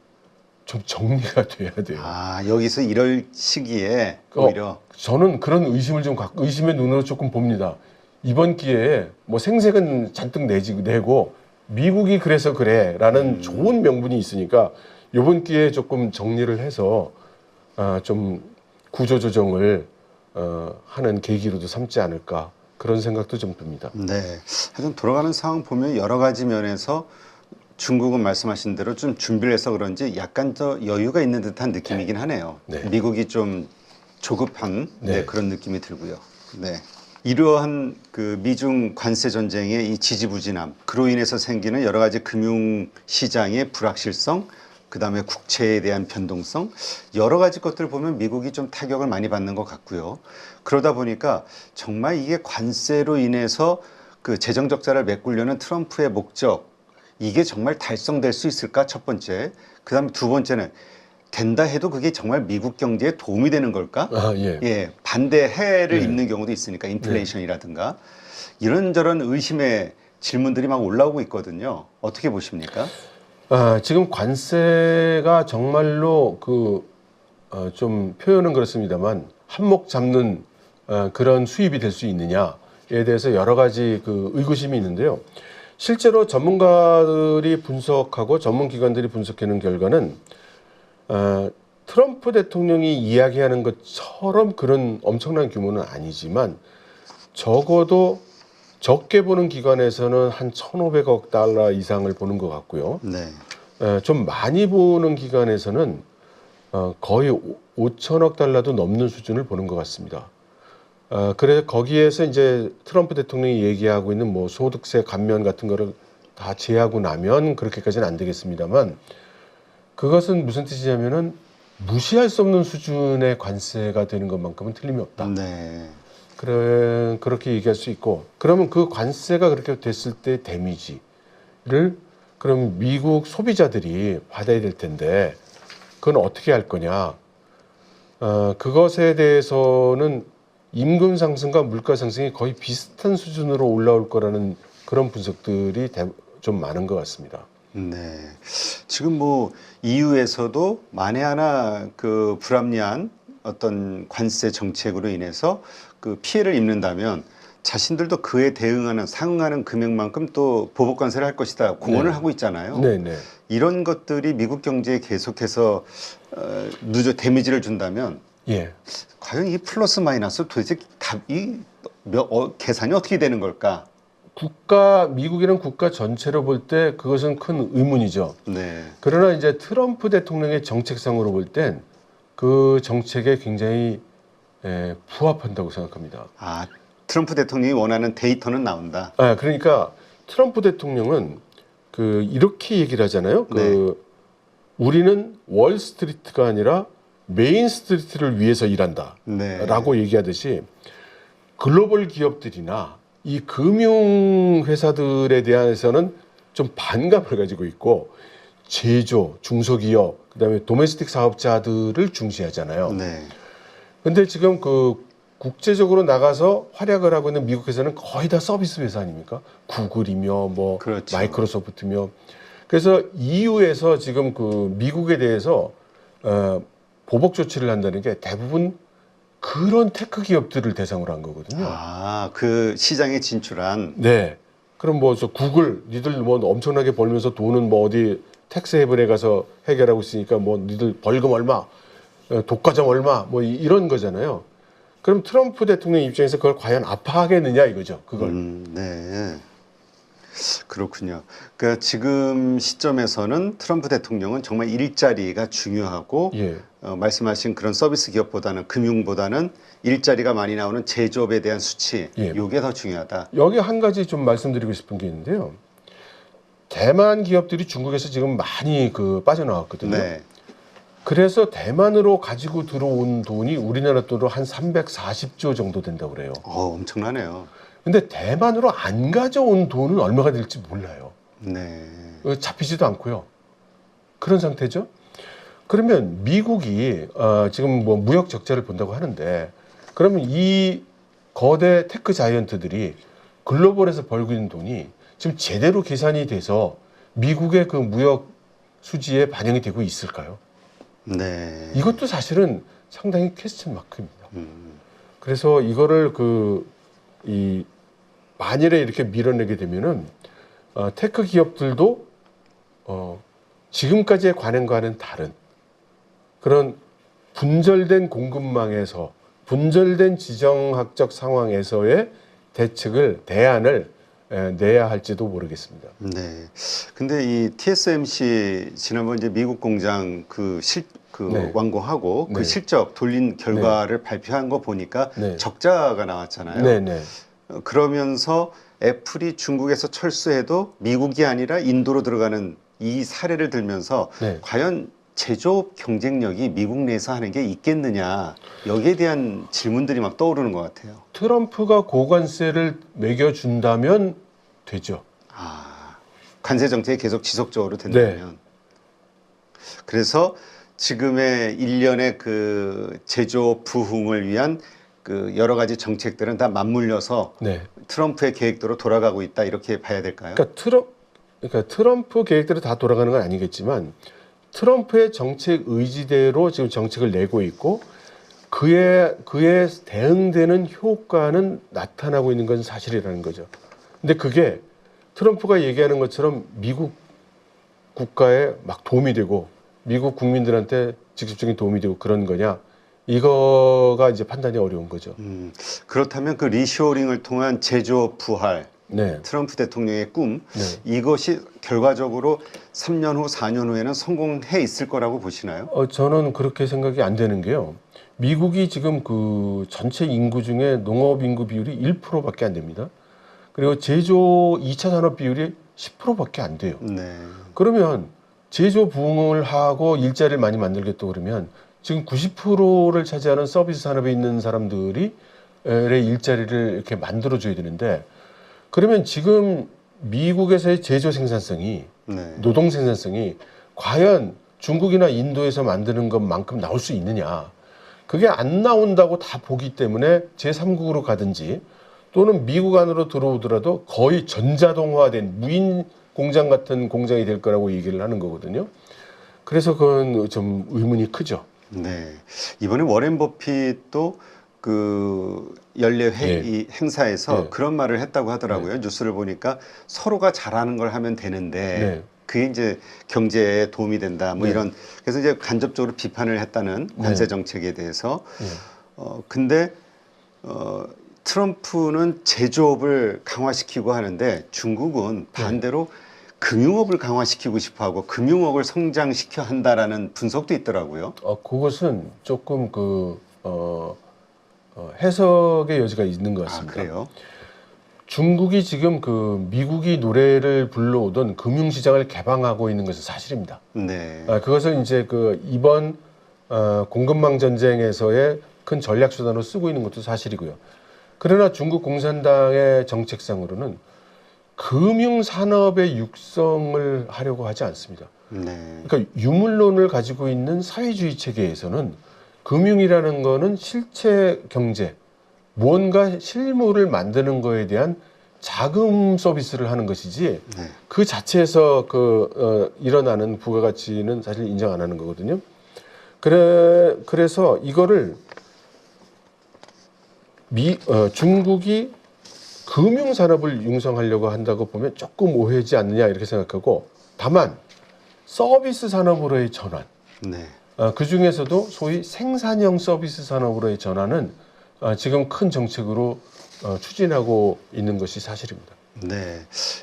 좀 정리가 돼야 돼요. 아, 여기서 이럴 시기에 오히려 저는 그런 의심을 좀 갖고 의심의 눈으로 조금 봅니다. 이번 기회에 뭐 생색은 잔뜩 내고 미국이 그래서 그래라는 좋은 명분이 있으니까 이번 기회에 조금 정리를 해서 좀 구조조정을 하는 계기로도 삼지 않을까 그런 생각도 좀 듭니다. 네. 하여튼 돌아가는 상황 보면 여러 가지 면에서 중국은 말씀하신 대로 좀 준비를 해서 그런지 약간 더 여유가 있는 듯한 느낌이긴 하네요. 네. 미국이 좀 조급한 네. 그런 느낌이 들고요. 네. 이러한 그 미중 관세 전쟁의 이 지지부진함, 그로 인해서 생기는 여러 가지 금융 시장의 불확실성, 그다음에 국채에 대한 변동성, 여러 가지 것들을 보면 미국이 좀 타격을 많이 받는 것 같고요. 그러다 보니까 정말 이게 관세로 인해서 그 재정 적자를 메꾸려는 트럼프의 목적, 이게 정말 달성될 수 있을까? 첫 번째. 그다음에 두 번째는 된다 해도 그게 정말 미국 경제에 도움이 되는 걸까? 예. 예, 반대 해를 네. 입는 경우도 있으니까 인플레이션이라든가 이런저런 의심의 질문들이 막 올라오고 있거든요. 어떻게 보십니까? 지금 관세가 정말로 좀 표현은 그렇습니다만 한몫 잡는 그런 수입이 될 수 있느냐에 대해서 여러 가지 그 의구심이 있는데요. 실제로 전문가들이 분석하고 전문기관들이 분석하는 결과는 트럼프 대통령이 이야기하는 것처럼 그런 엄청난 규모는 아니지만 적어도 적게 보는 기관에서는 한 1,500억 달러 이상을 보는 것 같고요. 네. 좀 많이 보는 기관에서는 거의 5천억 달러도 넘는 수준을 보는 것 같습니다. 그래서 거기에서 이제 트럼프 대통령이 얘기하고 있는 뭐 소득세 감면 같은 거를 다 제하고 나면 그렇게까지는 안 되겠습니다만 그것은 무슨 뜻이냐면은 무시할 수 없는 수준의 관세가 되는 것만큼은 틀림이 없다. 네. 그렇게 얘기할 수 있고 그러면 그 관세가 그렇게 됐을 때 데미지를 그럼 미국 소비자들이 받아야 될 텐데 그건 어떻게 할 거냐? 그것에 대해서는 임금 상승과 물가 상승이 거의 비슷한 수준으로 올라올 거라는 그런 분석들이 좀 많은 것 같습니다. 네. 지금 뭐 EU에서도 만에 하나 그 불합리한 어떤 관세 정책으로 인해서 그 피해를 입는다면 자신들도 그에 대응하는 상응하는 금액만큼 또 보복 관세를 할 것이다 공언을 네. 하고 있잖아요. 네네. 이런 것들이 미국 경제에 계속해서 데미지를 준다면 예. 과연 이 플러스 마이너스 도대체 답이 계산이 어떻게 되는 걸까? 미국이란 국가 전체로 볼 때 그것은 큰 의문이죠. 네. 그러나 이제 트럼프 대통령의 정책상으로 볼 땐 그 정책에 굉장히 부합한다고 생각합니다. 아, 트럼프 대통령이 원하는 데이터는 나온다. 그러니까 트럼프 대통령은 이렇게 얘기를 하잖아요. 네. 우리는 월스트리트가 아니라 메인 스트리트를 위해서 일한다. 네. 라고 얘기하듯이 글로벌 기업들이나 이 금융 회사들에 대해서는 좀 반감을 가지고 있고 제조, 중소기업, 그다음에 도메스틱 사업자들을 중시하잖아요. 네. 근데 지금 국제적으로 나가서 활약을 하고 있는 미국 회사는 거의 다 서비스 회사 아닙니까? 구글이며 뭐 그렇죠. 마이크로소프트며. 그래서 EU에서 지금 미국에 대해서 보복 조치를 한다는 게 대부분 그런 테크 기업들을 대상으로 한 거거든요. 아, 그 시장에 진출한. 네. 그럼 뭐 저 구글 니들 뭐 엄청나게 벌면서 돈은 뭐 어디 텍스 헤븐에 가서 해결하고 있으니까 뭐 니들 벌금 얼마, 독과점 얼마 뭐 이런 거잖아요. 그럼 트럼프 대통령 입장에서 그걸 과연 아파하겠느냐 이거죠. 그걸. 네. 그렇군요. 그러니까 지금 시점에서는 트럼프 대통령은 정말 일자리가 중요하고 예. 말씀하신 그런 서비스 기업보다는 금융보다는 일자리가 많이 나오는 제조업에 대한 수치 예. 요게 더 중요하다. 여기 한 가지 좀 말씀드리고 싶은 게 있는데요. 대만 기업들이 중국에서 지금 많이 그 빠져나왔거든요. 네. 그래서 대만으로 가지고 들어온 돈이 우리나라 돈으로 한 340조 정도 된다고 그래요. 엄청나네요. 근데 대만으로 안 가져온 돈은 얼마가 될지 몰라요. 네. 잡히지도 않고요. 그런 상태죠. 그러면 미국이 지금 뭐 무역 적자를 본다고 하는데 그러면 이 거대 테크 자이언트들이 글로벌에서 벌고 있는 돈이 지금 제대로 계산이 돼서 미국의 그 무역 수지에 반영이 되고 있을까요? 네. 이것도 사실은 상당히 퀘스천 마크입니다. 그래서 이거를 만일에 이렇게 밀어내게 되면은 테크 기업들도 지금까지의 관행과는 다른 그런 분절된 공급망에서 분절된 지정학적 상황에서의 대안을 내야 할지도 모르겠습니다. 네. 근데 이 TSMC 지난번 이제 미국 공장 네. 완공하고 네. 그 실적 돌린 결과를 발표한 거 보니까 네. 적자가 나왔잖아요. 네네. 그러면서 애플이 중국에서 철수해도 미국이 아니라 인도로 들어가는 이 사례를 들면서 네. 과연 제조업 경쟁력이 미국 내에서 하는 게 있겠느냐 여기에 대한 질문들이 막 떠오르는 것 같아요. 트럼프가 고관세를 매겨준다면 되죠. 관세 정책이 계속 지속적으로 된다면. 네. 그래서 지금의 일련의 그 제조업 부흥을 위한 그 여러 가지 정책들은 다 맞물려서 네. 트럼프의 계획대로 돌아가고 있다 이렇게 봐야 될까요? 그러니까 트럼프 계획대로 다 돌아가는 건 아니겠지만 트럼프의 정책 의지대로 지금 정책을 내고 있고 그에 대응되는 효과는 나타나고 있는 건 사실이라는 거죠. 근데 그게 트럼프가 얘기하는 것처럼 미국 국가에 막 도움이 되고 미국 국민들한테 직접적인 도움이 되고 그런 거냐? 이거가 이제 판단이 어려운 거죠. 그렇다면 그 리쇼어링을 통한 제조업 부활, 네. 트럼프 대통령의 꿈, 네. 이것이 결과적으로 3년 후, 4년 후에는 성공해 있을 거라고 보시나요? 저는 그렇게 생각이 안 되는 게요. 미국이 지금 그 전체 인구 중에 농업 인구 비율이 1%밖에 안 됩니다. 그리고 제조 2차 산업 비율이 10%밖에 안 돼요. 네. 그러면 제조 부흥을 하고 일자리를 많이 만들겠다 그러면 지금 90%를 차지하는 서비스 산업에 있는 사람들이 일자리를 이렇게 만들어줘야 되는데 그러면 지금 미국에서의 제조 생산성이 네. 노동 생산성이 과연 중국이나 인도에서 만드는 것만큼 나올 수 있느냐. 그게 안 나온다고 다 보기 때문에 제3국으로 가든지 또는 미국 안으로 들어오더라도 거의 전자동화된 무인 공장 같은 공장이 될 거라고 얘기를 하는 거거든요. 그래서 그건 좀 의문이 크죠. 네. 이번에 워렌 버핏도 그 연례 이 행사에서 네. 그런 말을 했다고 하더라고요. 뉴스를 보니까 서로가 잘하는 걸 하면 되는데 네. 그게 이제 경제에 도움이 된다. 뭐 네. 이런 그래서 이제 간접적으로 비판을 했다는 관세 정책에 대해서. 근데 트럼프는 제조업을 강화시키고 하는데 중국은 반대로 금융업을 강화시키고 싶어하고 금융업을 성장시켜 한다라는 분석도 있더라고요. 그것은 조금 해석의 여지가 있는 것 같습니다. 그래요? 중국이 지금 그 미국이 노래를 불러오던 금융시장을 개방하고 있는 것은 사실입니다. 네. 그것을 이제 이번 공급망 전쟁에서의 큰 전략 수단으로 쓰고 있는 것도 사실이고요. 그러나 중국 공산당의 정책상으로는 금융 산업의 육성을 하려고 하지 않습니다. 네. 그러니까 유물론을 가지고 있는 사회주의 체계에서는 금융이라는 거는 실체 경제, 무언가 실물을 만드는 거에 대한 자금 서비스를 하는 것이지 네. 그 자체에서 일어나는 부가가치는 사실 인정 안 하는 거거든요. 그래서 이거를 중국이 금융 산업을 융성하려고 한다고 보면 조금 오해지 않느냐 이렇게 생각하고, 다만 서비스 산업으로의 전환, 네. 그 중에서도 소위 생산형 서비스 산업으로의 전환은 지금 큰 정책으로 추진하고 있는 것이 사실입니다. 네.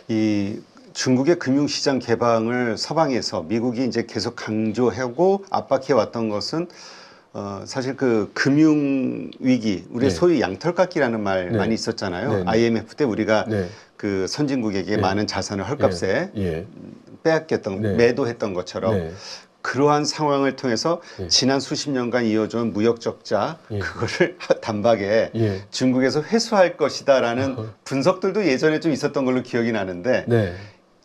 이 중국의 금융시장 개방을 서방에서 미국이 이제 계속 강조하고 압박해 왔던 것은 사실 그 금융 위기, 우리 네. 소위 양털깎기라는 말 네. 많이 있었잖아요. 네, 네. IMF 때 우리가 네. 그 선진국에게 네. 많은 자산을 헐값에 예. 빼앗겼던, 네. 매도했던 것처럼 네. 그러한 상황을 통해서 네. 지난 수십 년간 이어져온 무역 적자, 예. 그거를 단박에 예. 중국에서 회수할 것이다라는 분석들도 예전에 좀 있었던 걸로 기억이 나는데 네.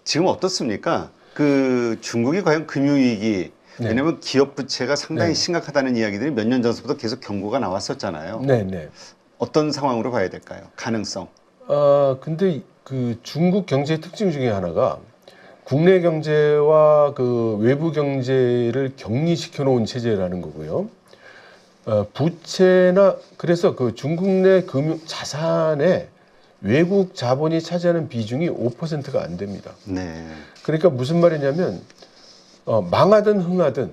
지금 어떻습니까? 그 중국이 과연 금융위기, 네. 왜냐하면 기업 부채가 상당히 네. 심각하다는 이야기들이 몇 년 전부터 계속 경고가 나왔었잖아요. 네. 네. 어떤 상황으로 봐야 될까요? 가능성. 근데 그 중국 경제의 특징 중에 하나가 국내 경제와 그 외부 경제를 격리시켜 놓은 체제라는 거고요. 부채나 그래서 그 중국 내 금융 자산에 외국 자본이 차지하는 비중이 5%가 안 됩니다. 네. 그러니까 무슨 말이냐면 망하든 흥하든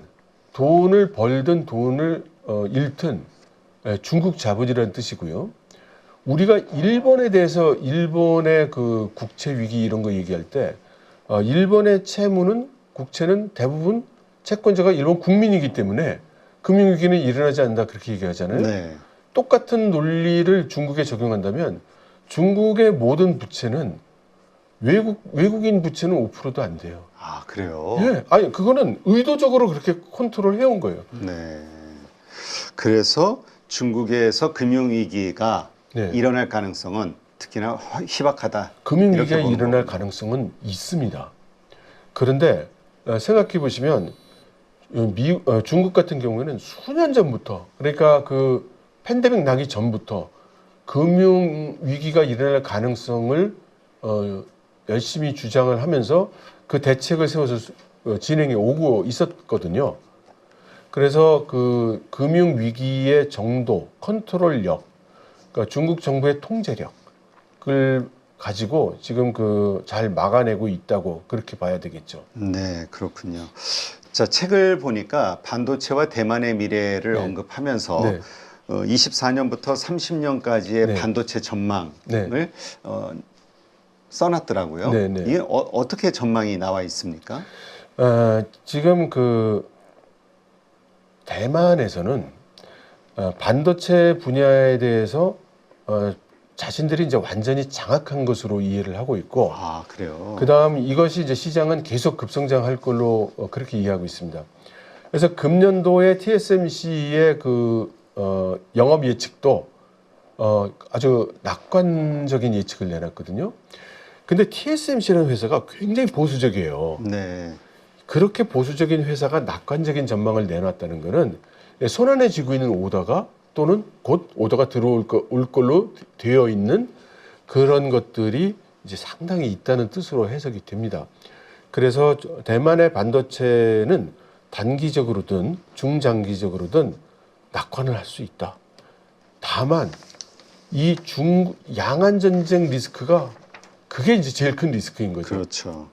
돈을 벌든 돈을 잃든 중국 자본이라는 뜻이고요. 우리가 일본에 대해서 일본의 그 국채 위기 이런 거 얘기할 때 일본의 채무는 국채는 대부분 채권자가 일본 국민이기 때문에 금융위기는 일어나지 않는다 그렇게 얘기하잖아요. 네. 똑같은 논리를 중국에 적용한다면 중국의 모든 부채는 외국인 부채는 5%도 안 돼요. 아, 그래요? 예, 아니 그거는 의도적으로 그렇게 컨트롤 해온 거예요. 네. 그래서 중국에서 금융위기가 네. 일어날 가능성은 특히나 희박하다. 금융위기가 이렇게 보는 일어날 거군요. 가능성은 있습니다. 그런데 생각해 보시면 중국 같은 경우에는 수년 전부터, 그러니까 그 팬데믹 나기 전부터 금융위기가 일어날 가능성을 열심히 주장을 하면서 그 대책을 세워서 진행해 오고 있었거든요. 그래서 그 금융위기의 정도, 컨트롤력, 그러니까 중국 정부의 통제력을 가지고 지금 그 잘 막아내고 있다고 그렇게 봐야 되겠죠. 네, 그렇군요. 자, 책을 보니까 반도체와 대만의 미래를 네. 언급하면서 네. 24년부터 30년까지의 네. 반도체 전망을 네. 써놨더라고요. 네, 네. 이게 어떻게 전망이 나와 있습니까? 지금 그 대만에서는 반도체 분야에 대해서 자신들이 이제 완전히 장악한 것으로 이해를 하고 있고, 아, 그래요? 그다음 이것이 이제 시장은 계속 급성장할 걸로 그렇게 이해하고 있습니다. 그래서 금년도에 TSMC의 그 영업 예측도 아주 낙관적인 예측을 내놨거든요. 근데 TSMC라는 회사가 굉장히 보수적이에요. 네. 그렇게 보수적인 회사가 낙관적인 전망을 내놨다는 것은 손안에 쥐고 있는 오더가 또는 곧 오더가 올 걸로 되어 있는 그런 것들이 이제 상당히 있다는 뜻으로 해석이 됩니다. 그래서 대만의 반도체는 단기적으로든 중장기적으로든 낙관을 할 수 있다. 다만 이 양안 전쟁 리스크가 그게 이제 제일 큰 리스크인 거죠. 그렇죠.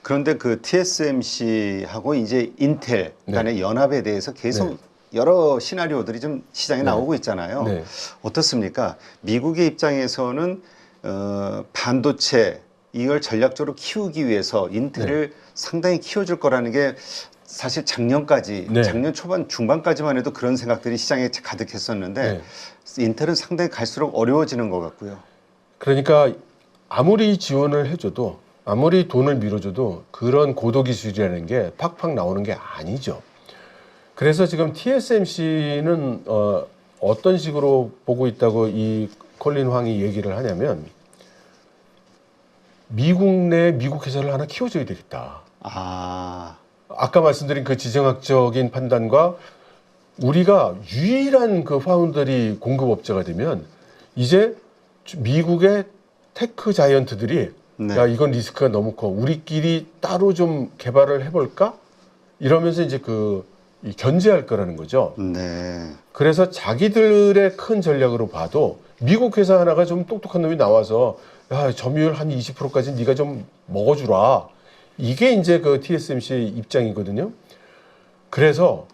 그런데 그 TSMC하고 이제 인텔 간의 연합에 대해서 계속 네. 여러 시나리오들이 좀 시장에 네. 나오고 있잖아요. 네. 어떻습니까? 미국의 입장에서는 반도체 이걸 전략적으로 키우기 위해서 인텔을 상당히 키워줄 거라는 게 사실 작년까지, 네. 작년 초반 중반까지만 해도 그런 생각들이 시장에 가득했었는데 인텔은 상당히 갈수록 어려워지는 것 같고요. 그러니까 아무리 지원을 해줘도 아무리 돈을 밀어줘도 그런 고도기술이라는 게 팍팍 나오는 게 아니죠. 그래서 지금 TSMC는 어떤 식으로 보고 있다고 이 콜린 황이 얘기를 하냐면 미국 내 미국 회사를 하나 키워줘야 되겠다. 아까 말씀드린 그 지정학적인 판단과 우리가 유일한 그 파운더리 공급업자가 되면 이제 미국의 테크 자이언트들이 네. 야 이건 리스크가 너무 커 우리끼리 따로 좀 개발을 해볼까 이러면서 이제 그 이 견제할 거라는 거죠. 네. 그래서 자기들의 큰 전략으로 봐도 미국 회사 하나가 좀 똑똑한 놈이 나와서 야, 점유율 한 20%까지 네가 좀 먹어주라. 이게 이제 그 TSMC의 입장이거든요. 그래서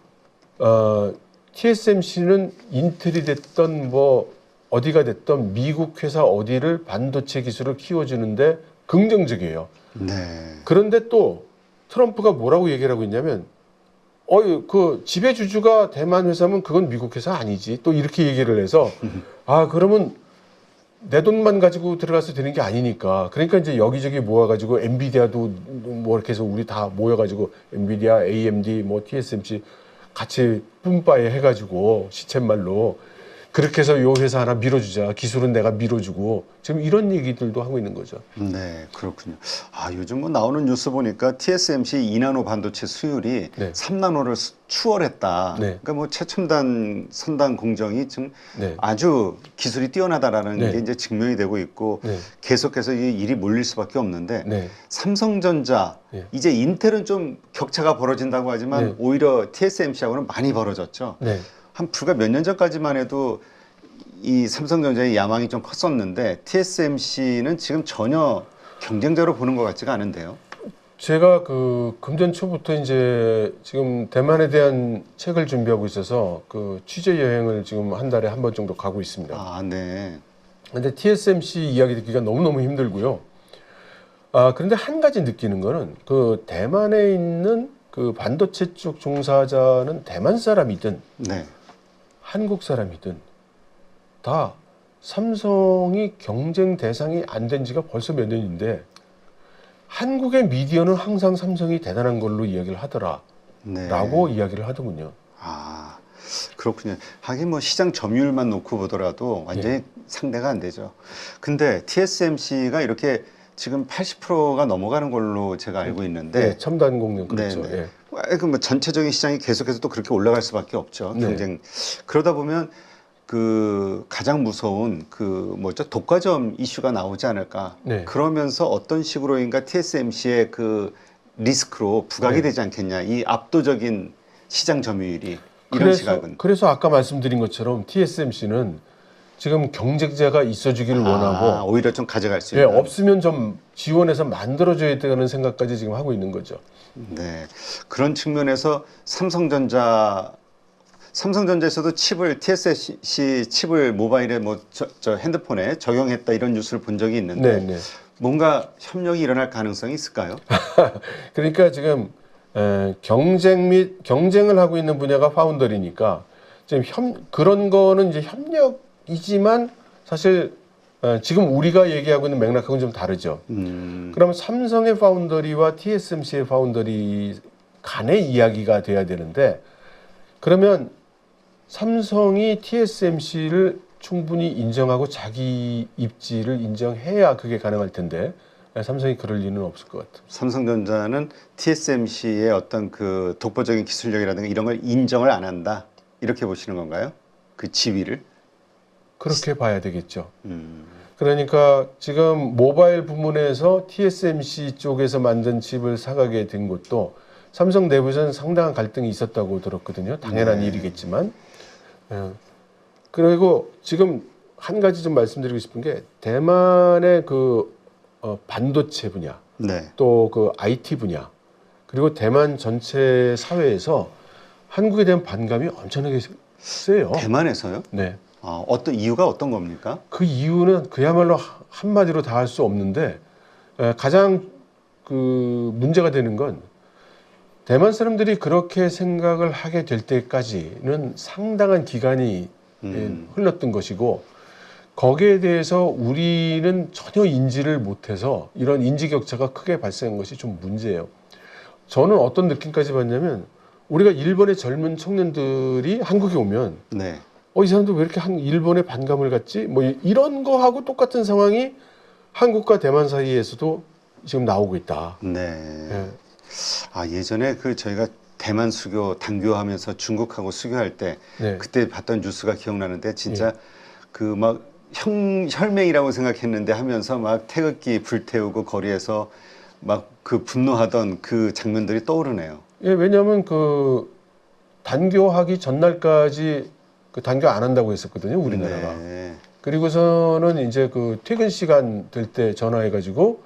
TSMC는 인텔이 됐던 뭐 어디가 됐던 미국 회사 어디를 반도체 기술을 키워주는데 긍정적이에요. 네. 그런데 또 트럼프가 뭐라고 얘기를 하고 있냐면 그 지배주주가 대만 회사면 그건 미국 회사 아니지. 또 이렇게 얘기를 해서 아 그러면 내 돈만 가지고 들어가서 되는 게 아니니까. 그러니까 이제 여기저기 모아가지고 엔비디아도 뭐 이렇게 해서 우리 다 모여가지고 엔비디아, AMD, 뭐 TSMC 같이 뿜빠에 해가지고 시쳇말로 그렇게 해서 요 회사 하나 밀어주자. 기술은 내가 밀어주고 지금 이런 얘기들도 하고 있는 거죠. 네, 그렇군요. 아, 요즘 뭐 나오는 뉴스 보니까 TSMC 2나노 반도체 수율이 네. 3나노를 추월했다. 네. 그러니까 뭐 최첨단 선단 공정이 지금 네. 아주 기술이 뛰어나다라는 네. 게 이제 증명이 되고 있고 네. 계속해서 이 일이 몰릴 수밖에 없는데 네. 삼성전자 네. 이제 인텔은 좀 격차가 벌어진다고 하지만 네. 오히려 TSMC하고는 많이 벌어졌죠. 네. 한 불과 몇 년 전까지만 해도 이 삼성전자의 야망이 좀 컸었는데 TSMC는 지금 전혀 경쟁자로 보는 것 같지가 않은데요. 제가 그 금년 초부터 이제 지금 대만에 대한 책을 준비하고 있어서 그 취재 여행을 지금 한 달에 한 번 정도 가고 있습니다. 아, 네. 근데 TSMC 이야기 듣기가 너무너무 힘들고요. 그런데 한 가지 느끼는 거는 그 대만에 있는 그 반도체 쪽 종사자는 대만 사람이든 네. 한국 사람이든 다 삼성이 경쟁 대상이 안 된 지가 벌써 몇 년인데 한국의 미디어는 항상 삼성이 대단한 걸로 이야기를 하더라 네. 라고 이야기를 하더군요. 아, 그렇군요. 하긴 뭐 시장 점유율만 놓고 보더라도 완전히 상대가 안 되죠. 근데 TSMC가 이렇게 지금 80%가 넘어가는 걸로 제가 알고 있는데 네, 첨단 공룡 그렇죠. 네, 네. 예. 뭐 전체적인 시장이 계속해서 또 그렇게 올라갈 수밖에 없죠. 네. 경쟁. 그러다 보면 그 가장 무서운 그 뭐죠 독과점 이슈가 나오지 않을까. 네. 그러면서 어떤 식으로인가 TSMC의 그 리스크로 부각이 네. 되지 않겠냐. 이 압도적인 시장 점유율이 이런 시각은. 그래서 아까 말씀드린 것처럼 TSMC는 지금 경쟁자가 있어주기를 원하고 오히려 좀 가져갈 수 예, 있는. 없으면 좀 지원해서 만들어줘야 되는 생각까지 지금 하고 있는 거죠. 네, 그런 측면에서 삼성전자에서도 칩을 TSMC 칩을 모바일에 뭐 저 핸드폰에 적용했다 이런 뉴스를 본 적이 있는데 네, 네. 뭔가 협력이 일어날 가능성이 있을까요? 그러니까 지금 경쟁을 하고 있는 분야가 파운더리니까 지금 그런 거는 이제 협력이지만 사실 지금 우리가 얘기하고 있는 맥락하고는 좀 다르죠. 그러면 삼성의 파운더리와 TSMC의 파운더리 간의 이야기가 돼야 되는데 그러면 삼성이 TSMC를 충분히 인정하고 자기 입지를 인정해야 그게 가능할 텐데 삼성이 그럴 리는 없을 것 같아요. 삼성전자는 TSMC의 어떤 그 독보적인 기술력이라든가 이런 걸 인정을 안 한다 이렇게 보시는 건가요? 그 지위를? 그렇게 봐야 되겠죠. 그러니까 지금 모바일 부문에서 TSMC 쪽에서 만든 칩을 사가게 된 것도 삼성 내부에서는 상당한 갈등이 있었다고 들었거든요. 당연한 네. 일이겠지만. 그리고 지금 한 가지 좀 말씀드리고 싶은 게 대만의 그 반도체 분야, 네. 또 그 IT 분야, 그리고 대만 전체 사회에서 한국에 대한 반감이 엄청나게 세요. 대만에서요? 네. 어떤 이유가 어떤 겁니까? 그 이유는 그야말로 한마디로 다 할 수 없는데 가장 그 문제가 되는 건 대만 사람들이 그렇게 생각을 하게 될 때까지는 상당한 기간이 흘렀던 것이고 거기에 대해서 우리는 전혀 인지를 못해서 이런 인지 격차가 크게 발생한 것이 좀 문제예요. 저는 어떤 느낌까지 받냐면 우리가 일본의 젊은 청년들이 한국에 오면 네. 이 사람들 왜 이렇게 일본에 반감을 갖지? 뭐 이런 거하고 똑같은 상황이 한국과 대만 사이에서도 지금 나오고 있다. 네. 예. 예전에 그 저희가 대만 수교 단교하면서 중국하고 수교할 때 네. 그때 봤던 뉴스가 기억나는데 진짜 그 막 혈맹이라고 생각했는데 하면서 막 태극기 불태우고 거리에서 막 그 분노하던 그 장면들이 떠오르네요. 예, 왜냐하면 그 단교하기 전날까지 그 단교 안 한다고 했었거든요, 우리나라가. 네. 그리고서는 이제 그 퇴근 시간 될 때 전화해가지고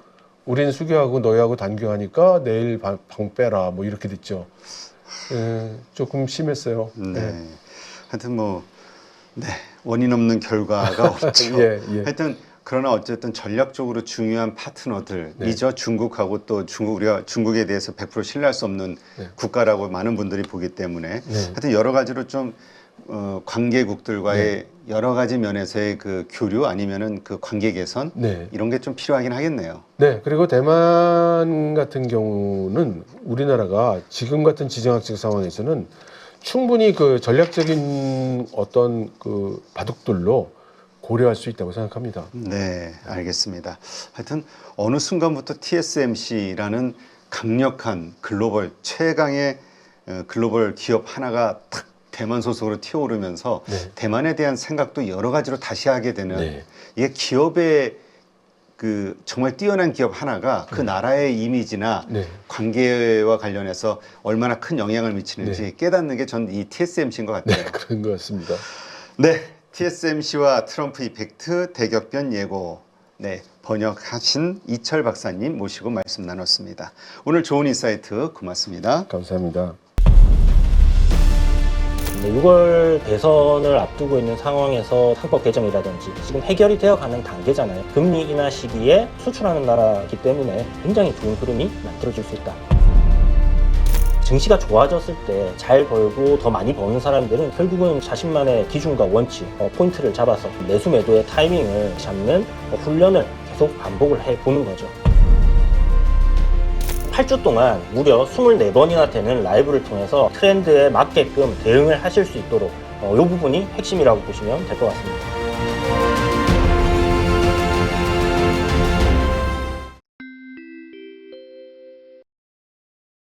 우린 수교하고 너희하고 단교하니까 내일 방 빼라 뭐 이렇게 됐죠. 예, 조금 심했어요. 네. 예. 하여튼 뭐 네. 원인 없는 결과가 없죠. 예, 예. 하여튼 그러나 어쨌든 전략적으로 중요한 파트너들이죠. 중국하고 또 우리가 중국에 대해서 100% 신뢰할 수 없는 국가라고 많은 분들이 보기 때문에 하여튼 여러 가지로 좀 관계국들과의 여러 가지 면에서의 그 교류 아니면은 그 관계 개선 이런 게 좀 필요하긴 하겠네요. 네, 그리고 대만 같은 경우는 우리나라가 지금 같은 지정학적 상황에서는 충분히 그 전략적인 어떤 그 바둑들로 고려할 수 있다고 생각합니다. 네, 알겠습니다. 하여튼 어느 순간부터 TSMC라는 강력한 글로벌 최강의 글로벌 기업 하나가 탁 대만 소속으로 튀어오르면서 대만에 대한 생각도 여러 가지로 다시 하게 되는 이게 기업의 그 정말 뛰어난 기업 하나가 그 나라의 이미지나 관계와 관련해서 얼마나 큰 영향을 미치는지 깨닫는 게 전 이 TSMC인 것 같아요. 네, 그런 것 같습니다. 네, TSMC와 트럼프 이펙트 대격변 예고 번역하신 이철 박사님 모시고 말씀 나눴습니다. 오늘 좋은 인사이트 고맙습니다. 감사합니다. 6월 대선을 앞두고 있는 상황에서 상법 개정이라든지 지금 해결이 되어가는 단계잖아요. 금리 인하 시기에 수출하는 나라이기 때문에 굉장히 좋은 흐름이 만들어질 수 있다. 증시가 좋아졌을 때 잘 벌고 더 많이 버는 사람들은 결국은 자신만의 기준과 원칙, 포인트를 잡아서 매수 매도의 타이밍을 잡는 훈련을 계속 반복을 해보는 거죠. 8주 동안 무려 24번이나 되는 라이브를 통해서 트렌드에 맞게끔 대응을 하실 수 있도록 이 부분이 핵심이라고 보시면 될 것 같습니다.